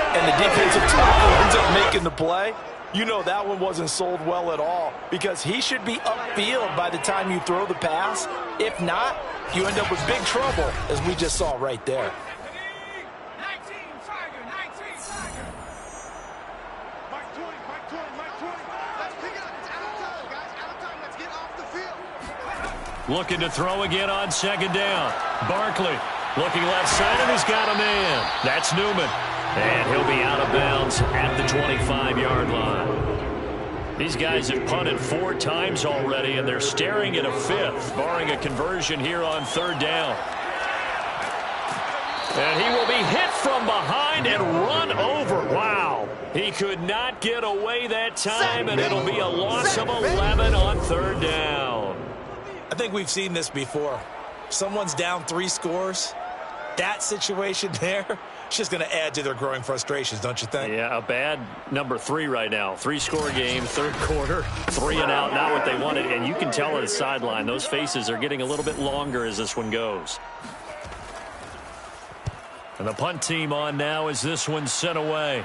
and the defensive tackle ends up making the play, you know that one wasn't sold well at all because he should be upfield by the time you throw the pass. If not, you end up with big trouble, as we just saw right there. Looking to throw again on 2nd down. Barkley looking left side, and he's got a man. That's Newman. And he'll be out of bounds at the 25-yard line. These guys have punted 4 times already, and they're staring at a 5th, barring a conversion here on 3rd down. And he will be hit from behind and run over. Wow. He could not get away that time, and it'll be a loss of 11 on 3rd down. I think we've seen this before. Someone's down 3 scores. That situation there, it's just going to add to their growing frustrations, don't you think? Yeah, a bad number 3 right now. 3-score game, 3rd quarter, 3 and out, not what they wanted. And you can tell at the sideline, those faces are getting a little bit longer as this one goes. And the punt team on now as this one's sent away.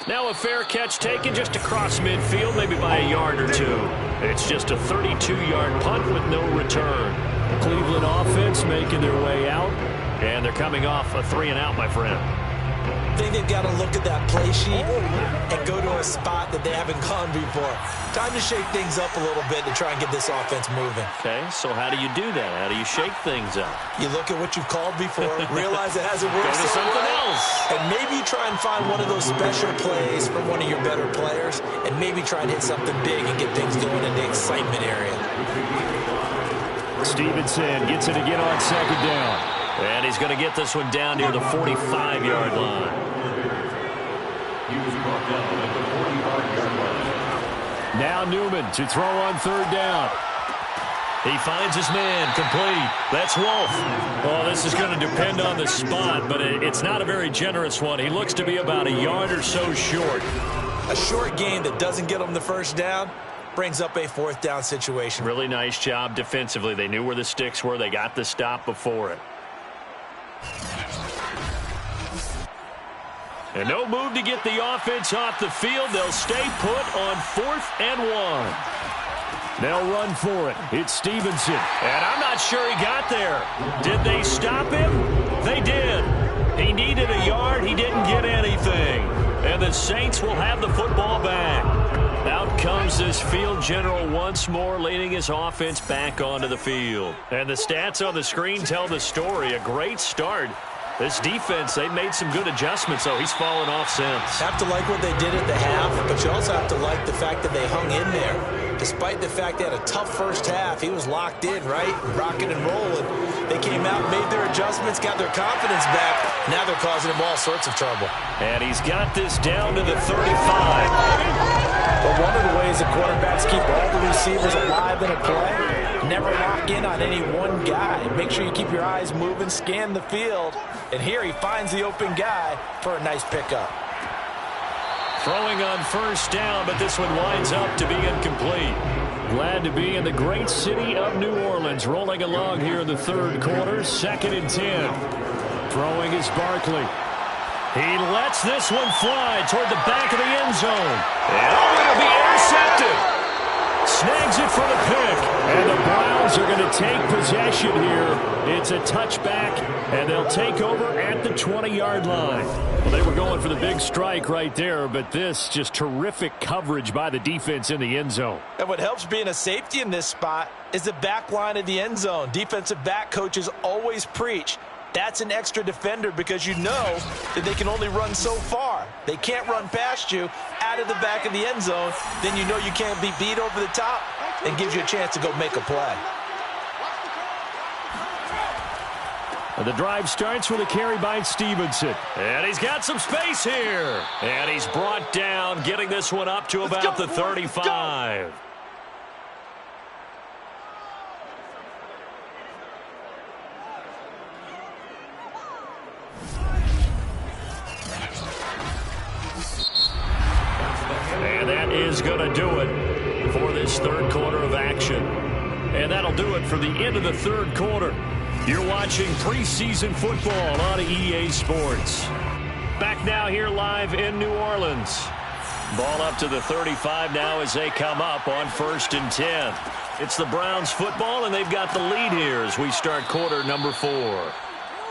Now a fair catch taken just across midfield, maybe by a yard or 2. It's just a 32-yard punt with no return. The Cleveland offense making their way out. And they're coming off a 3 and out, my friend. I think they've got to look at that play sheet and go to a spot that they haven't gone before. Time to shake things up a little bit to try and get this offense moving. Okay, so how do you do that? How do you shake things up? You look at what you've called before, realize it hasn't worked. Go to something else. And maybe try and find one of those special plays from one of your better players, and maybe try and hit something big and get things going in the excitement area. Stevenson gets it again on second down. And he's going to get this one down near the 45-yard line. He was brought down at the 45-yard line. Now Newman to throw on third down. He finds his man, complete. That's Wolf. Well, this is going to depend on the spot, but it's not a very generous one. He looks to be about a yard or so short. A short gain that doesn't get him the first down brings up a fourth down situation. Really nice job defensively. They knew where the sticks were. They got the stop before it. And no move to get the offense off the field. They'll stay put on 4th and 1. They'll run for it. It's Stevenson. And I'm not sure he got there. Did they stop him? They did. He needed a yard. He didn't get anything. And the Saints will have the football back. Out comes this field general once more, leading his offense back onto the field. And the stats on the screen tell the story. A great start. This defense, they made some good adjustments, so he's fallen off since. Have to like what they did at the half, but you also have to like the fact that they hung in there. Despite the fact they had a tough first half, he was locked in, right? Rocking and rolling. They came out, made their adjustments, got their confidence back. Now they're causing him all sorts of trouble. And he's got this down to the 35. But one of the ways the quarterbacks keep all the receivers alive in a play, never lock in on any one guy. Make sure you keep your eyes moving, scan the field. And here he finds the open guy for a nice pickup. Throwing on first down, but this one winds up to be incomplete. Glad to be in the great city of New Orleans. Rolling along here in the third quarter, 2nd and 10. Throwing is Barkley. He lets this one fly toward the back of the end zone. And it'll be intercepted. Snags it for the pick. And the Browns are going to take possession here. It's a touchback, and they'll take over at the 20-yard line. Well, they were going for the big strike right there, but this just terrific coverage by the defense in the end zone. And what helps being a safety in this spot is the back line of the end zone. Defensive back coaches always preach. That's an extra defender because you know that they can only run so far. They can't run past you out of the back of the end zone. Then you know you can't be beat over the top and gives you a chance to go make a play. And the drive starts with a carry by Stevenson. And he's got some space here. And he's brought down, getting this one up to about the 35. And that is going to do it for this third quarter of action. And that'll do it for the end of the third quarter. You're watching preseason football on EA Sports. Back now here live in New Orleans. Ball up to the 35 now as they come up on 1st and 10. It's the Browns football, and they've got the lead here as we start quarter number 4.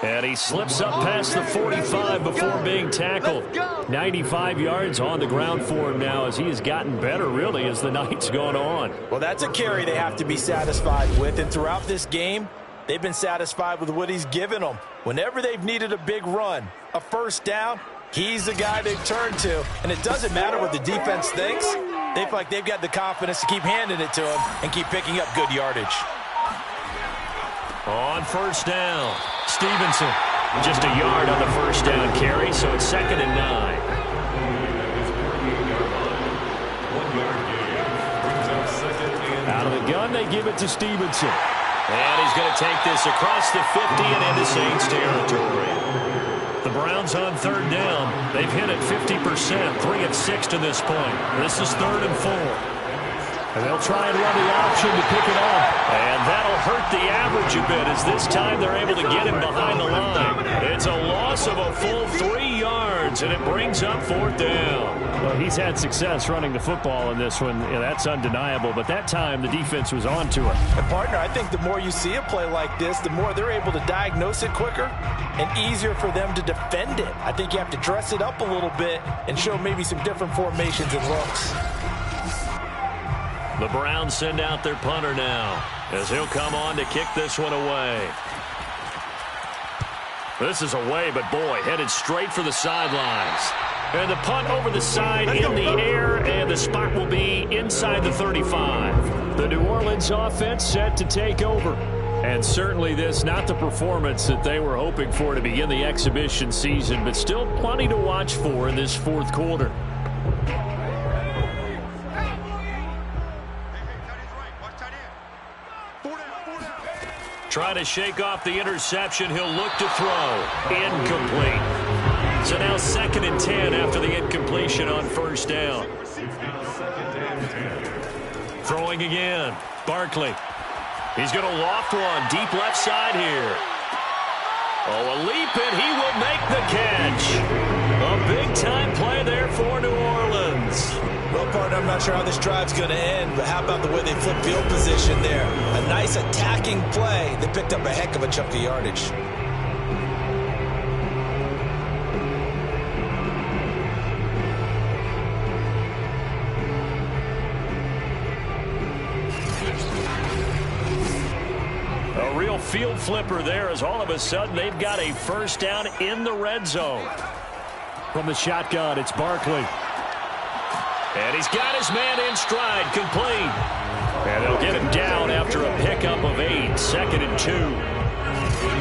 And he slips up past the 45 before being tackled. 95 yards on the ground for him now as he has gotten better, really, as the night's gone on. Well, that's a carry they have to be satisfied with. And throughout this game, they've been satisfied with what he's given them. Whenever they've needed a big run, a first down, he's the guy they've turned to. And it doesn't matter what the defense thinks. They feel like they've got the confidence to keep handing it to him and keep picking up good yardage. On first down, Stevenson. Just a yard on the first down carry, so it's 2nd and 9. Out of the gun, they give it to Stevenson. And he's going to take this across the 50 and into Saints territory. The Browns on third down. They've hit it 50%, 3 of 6 to this point. This is 3rd and 4. And they'll try and run the option to pick it up. And that'll hurt the average a bit as this time they're able to get him behind the line. It's a loss of a full 3 yards, and it brings up 4th down. Well, he's had success running the football in this one. Yeah, that's undeniable. But that time, the defense was on to it. And, partner, I think the more you see a play like this, the more they're able to diagnose it quicker and easier for them to defend it. I think you have to dress it up a little bit and show maybe some different formations and looks. The Browns send out their punter now as he'll come on to kick this one away. This is away, but boy, headed straight for the sidelines. And the punt over the side in the air, and the spot will be inside the 35. The New Orleans offense set to take over. And certainly this, not the performance that they were hoping for to begin the exhibition season, but still plenty to watch for in this fourth quarter. Trying to shake off the interception. He'll look to throw. Incomplete. So now 2nd and 10 after the incompletion on first down. Throwing again. Barkley. He's going to loft one. Deep left side here. Oh, a leap, and he will make the catch. A big-time play there for New Orleans. Well, partner, I'm not sure how this drive's going to end, but how about the way they flip field position there? A nice attacking play. They picked up a heck of a chunk of yardage. A real field flipper there as all of a sudden they've got a first down in the red zone. From the shotgun, it's Barkley. And he's got his man in stride, complete. And they'll get him down after a pickup of 8, 2nd and 2.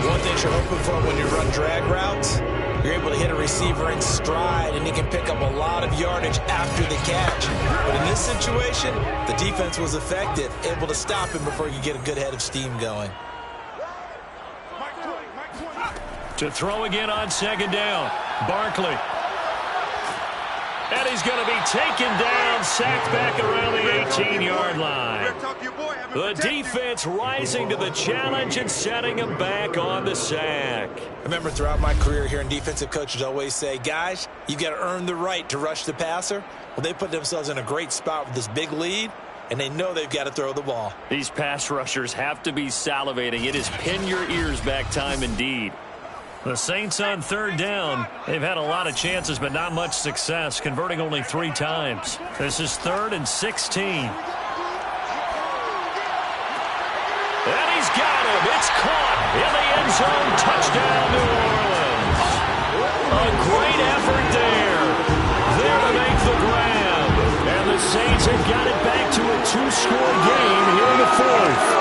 One thing you're hoping for when you run drag routes, you're able to hit a receiver in stride, and he can pick up a lot of yardage after the catch. But in this situation, the defense was effective, able to stop him before you get a good head of steam going. To throw again on 2nd down, Barkley. And he's going to be taken down, sacked back around the 18-yard line. The defense rising to the challenge and setting him back on the sack. I remember throughout my career hearing defensive coaches always say, guys, you've got to earn the right to rush the passer. Well, they put themselves in a great spot with this big lead, and they know they've got to throw the ball. These pass rushers have to be salivating. It is pin your ears back time indeed. The Saints on 3rd down. They've had a lot of chances, but not much success, converting only 3 times. This is 3rd and 16. And he's got him. It's caught in the end zone. Touchdown, New Orleans. A great effort there. There to make the grab. And the Saints have got it back to a 2-score game here in the 4th.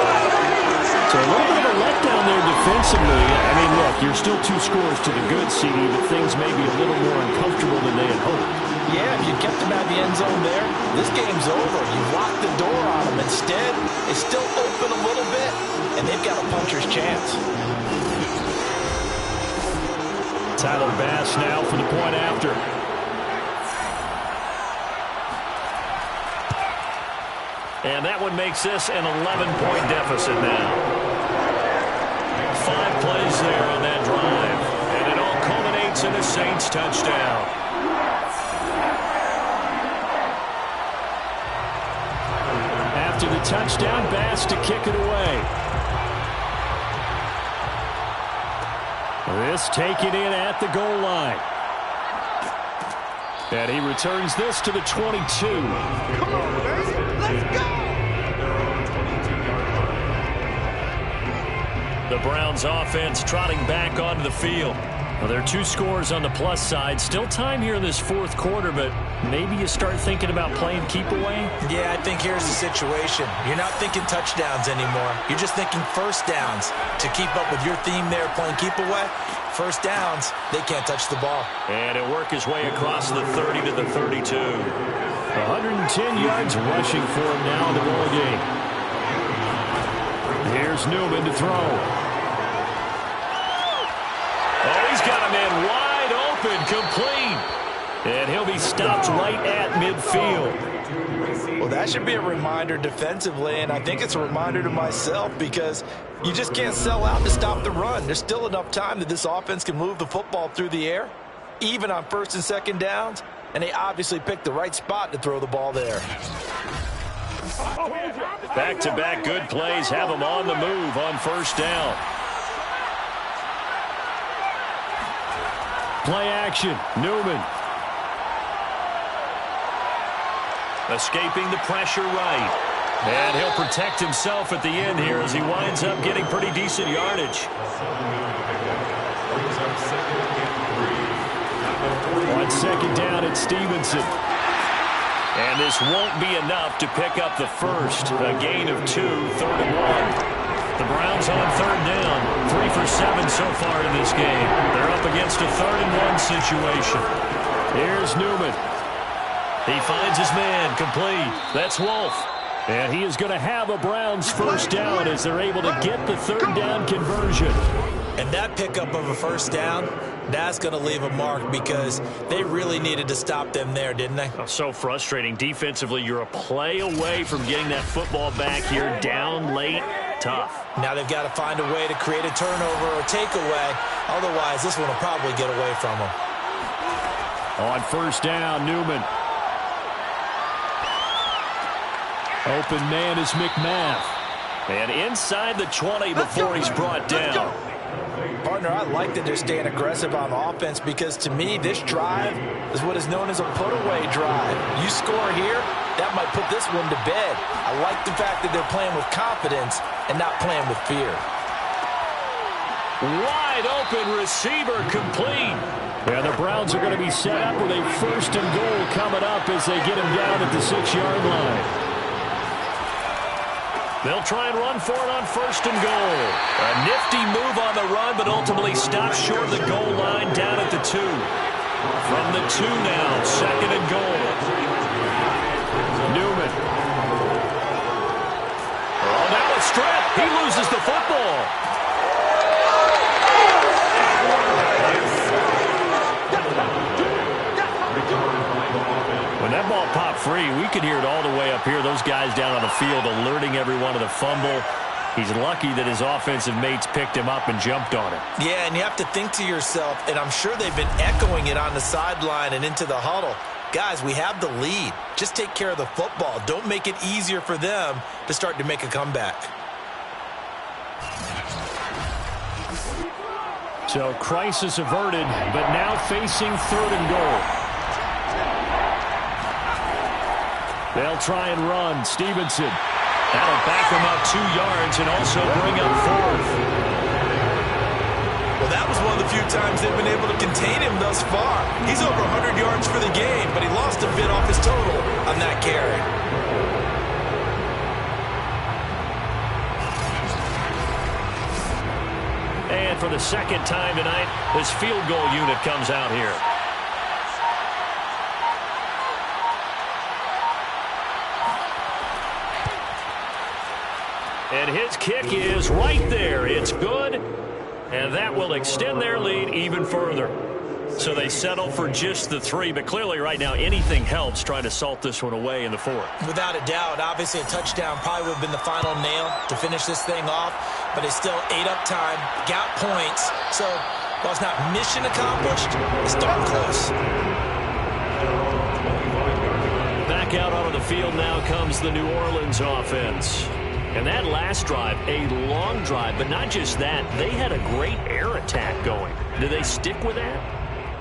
So a little bit of a letdown there defensively. I mean, look, you're still 2 scores to the good, CD, but things may be a little more uncomfortable than they had hoped. Yeah, if you kept them out of the end zone there, this game's over. You've locked the door on them. Instead, it's still open a little bit, and they've got a puncher's chance. Tyler Bass now for the point after. And that one makes this an 11-point deficit now. 5 plays there on that drive. And it all culminates in a Saints touchdown. After the touchdown, Bass to kick it away. This taken in at the goal line. And he returns this to the 22. Come on, baby. Let's go. The Browns offense trotting back onto the field. Well, there are 2 scores on the plus side. Still time here in this 4th quarter, but maybe you start thinking about playing keep away? Yeah, I think here's the situation. You're not thinking touchdowns anymore. You're just thinking first downs. To keep up with your theme there, playing keep away, first downs, they can't touch the ball. And he'll work his way across the 30 to the 32. 110 yards rushing for him now in the ball game. Here's Newman to throw. Oh, he's got him in wide open, complete. And he'll be stopped right at midfield. Well, that should be a reminder defensively, and I think it's a reminder to myself because you just can't sell out to stop the run. There's still enough time that this offense can move the football through the air, even on 1st and 2nd downs, and they obviously picked the right spot to throw the ball there. Back-to-back good plays have them on the move on first down. Play action, Newman. Escaping the pressure right. And he'll protect himself at the end here as he winds up getting pretty decent yardage. On 2nd down, it's Stevenson. And this won't be enough to pick up the first. A gain of 2, 3rd and 1. The Browns on third down. 3 for 7 so far in this game. They're up against a 3rd-and-1 situation. Here's Newman. He finds his man, complete. That's Wolf. And he is going to have a Browns first down as they're able to get the 3rd down conversion. And that pickup of a first down, that's going to leave a mark because they really needed to stop them there, didn't they? Oh, so frustrating. Defensively, you're a play away from getting that football back here down late. Tough. Now they've got to find a way to create a turnover or takeaway. Otherwise, this one will probably get away from them. On first down, Newman. Open man is McMath. And inside the 20 before he's brought down. Partner, I like that they're staying aggressive on offense because to me, this drive is what is known as a put-away drive. You score here, that might put this one to bed. I like the fact that they're playing with confidence and not playing with fear. Wide open receiver complete. And the Browns are going to be set up with a 1st and goal coming up as they get him down at the 6-yard line. They'll try and run for it on 1st and goal. A nifty move on the run, but ultimately stops short of the goal line down at the 2. From the 2 now, 2nd and goal. Newman. Oh, now a strip. He loses the football. When that ball popped free, we could hear it all the way up here. Those guys down on the field alerting everyone of the fumble. He's lucky that his offensive mates picked him up and jumped on it. Yeah, and you have to think to yourself, and I'm sure they've been echoing it on the sideline and into the huddle. Guys, we have the lead. Just take care of the football. Don't make it easier for them to start to make a comeback. So crisis averted, but now facing 3rd and goal. They'll try and run. Stevenson. That'll back him up 2 yards and also bring up 4th. Well, that was one of the few times they've been able to contain him thus far. He's over 100 yards for the game, but he lost a bit off his total on that carry. And for the 2nd time tonight, this field goal unit comes out here. And his kick is right there. It's good, and that will extend their lead even further. So they settle for just the 3, but clearly right now anything helps trying to salt this one away in the 4th. Without a doubt, obviously a touchdown probably would have been the final nail to finish this thing off, but it's still ate up time, got points. So while it's not mission accomplished, it's darn close. Back out onto the field now comes the New Orleans offense. And that last drive, a long drive, but not just that. They had a great air attack going. Do they stick with that?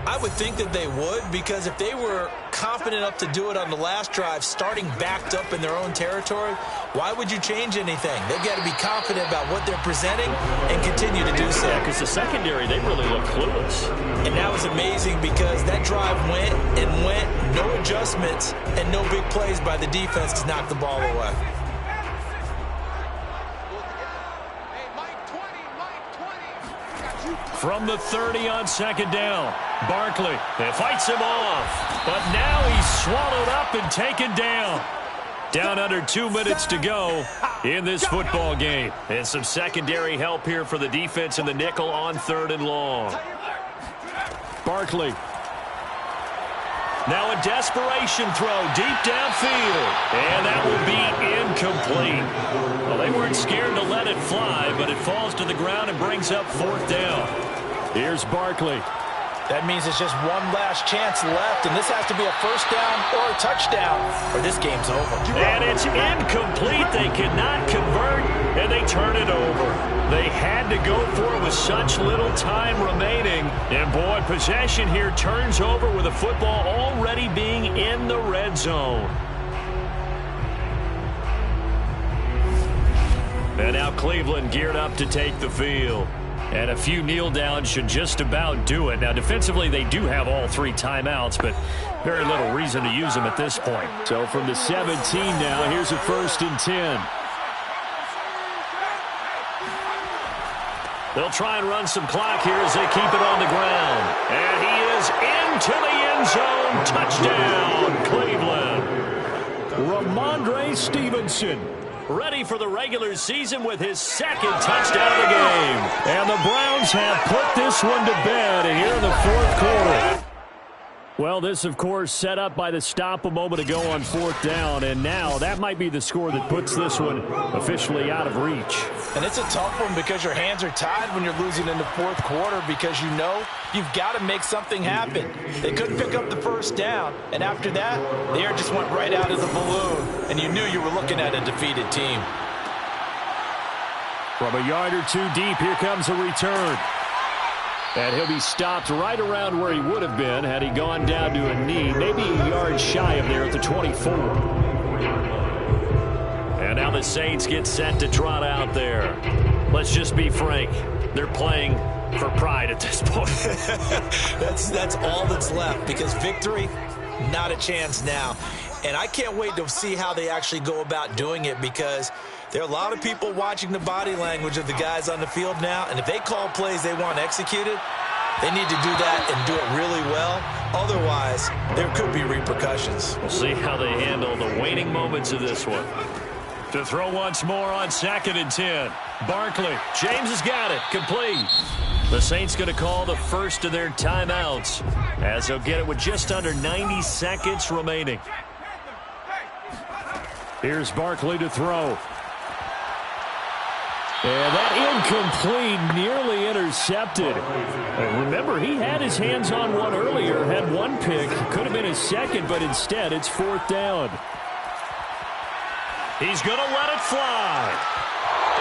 I would think that they would, because if they were confident enough to do it on the last drive, starting backed up in their own territory, why would you change anything? They've got to be confident about what they're presenting and continue to do so. Yeah, because the secondary, they really look clueless. And that was amazing because that drive went and went, no adjustments, and no big plays by the defense to knock the ball away. From the 30 on 2nd down, Barkley fights him off, but now he's swallowed up and taken down. Down under 2 minutes to go in this football game. And some secondary help here for the defense in the nickel on 3rd and long. Barkley. Now a desperation throw deep downfield. And that will be incomplete. Well, they weren't scared to let it fly, but it falls to the ground and brings up 4th down. Here's Barkley. That means it's just one last chance left, and this has to be a first down or a touchdown, or this game's over. And it's incomplete. They cannot convert, and they turn it over. They had to go for it with such little time remaining. And, boy, possession here turns over with the football already being in the red zone. And now Cleveland geared up to take the field. And a few kneel downs should just about do it. Now, defensively, they do have all 3 timeouts, but very little reason to use them at this point. So from the 17 now, here's a 1st and 10. They'll try and run some clock here as they keep it on the ground. And he is into the end zone. Touchdown, Cleveland. Ramondre Stevenson, ready for the regular season with his second touchdown of the game. And the Browns have put this one to bed here in the fourth quarter. Well, this, of course, set up by the stop a moment ago on fourth down, and now that might be the score that puts this one officially out of reach. And it's a tough one because your hands are tied when you're losing in the fourth quarter because you know you've got to make something happen. They couldn't pick up the first down, and after that, the air just went right out of the balloon, and you knew you were looking at a defeated team. From a yard or two deep, here comes a return. And he'll be stopped right around where he would have been had he gone down to a knee, maybe a yard shy of there at the 24. And now the Saints get set to trot out there. Let's just be frank. They're playing for pride at this point. That's all that's left because victory, not a chance now. And I can't wait to see how they actually go about doing it because there are a lot of people watching the body language of the guys on the field now, and if they call plays they want executed, they need to do that and do it really well. Otherwise, there could be repercussions. We'll see how they handle the waning moments of this one. To throw once more on 2nd and 10. Barkley. James has got it. Complete. The Saints going to call the first of their timeouts as they'll get it with just under 90 seconds remaining. Here's Barkley to throw. And that incomplete, nearly intercepted. And remember, he had his hands on one earlier, had one pick. Could have been his second, but instead it's fourth down. He's going to let it fly.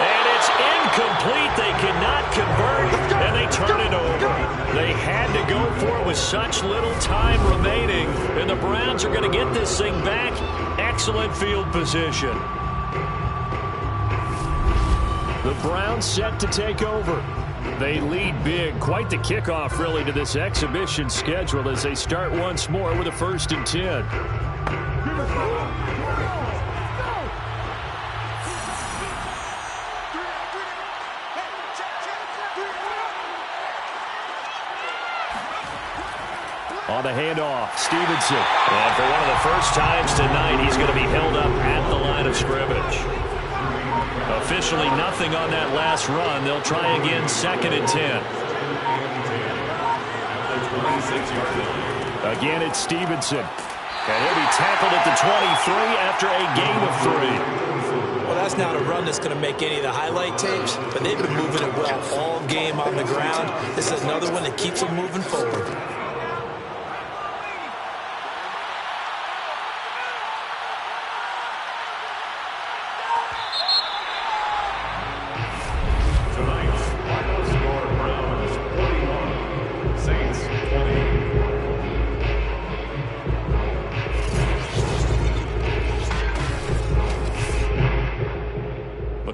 And it's incomplete. They cannot convert, and they turn it over. They had to go for it with such little time remaining, and the Browns are going to get this thing back. Excellent field position. The Browns set to take over. They lead big. Quite the kickoff, really, to this exhibition schedule as they start once more with a 1st and 10. On the handoff, Stevenson. And for one of the first times tonight, he's going to be held up at the line of scrimmage. Officially nothing on that last run. They'll try again 2nd and 10. Again, it's Stevenson. And he'll be tackled at the 23 after a gain of 3. Well, that's not a run that's going to make any of the highlight tapes, but they've been moving it well all game on the ground. This is another one that keeps them moving forward.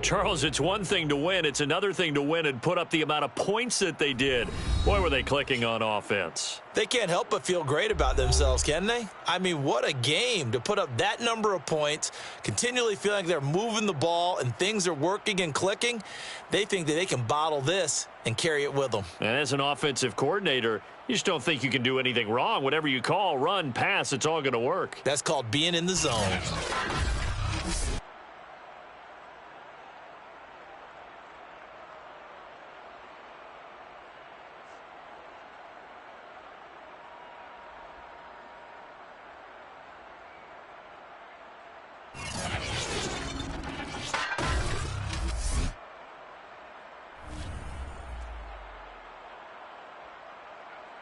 Charles, it's one thing to win. It's another thing to win and put up the amount of points that they did. Boy, were they clicking on offense. They can't help but feel great about themselves, can they? I mean, what a game to put up that number of points, continually feeling like they're moving the ball and things are working and clicking. They think that they can bottle this and carry it with them. And as an offensive coordinator, you just don't think you can do anything wrong. Whatever you call, run, pass, it's all going to work. That's called being in the zone.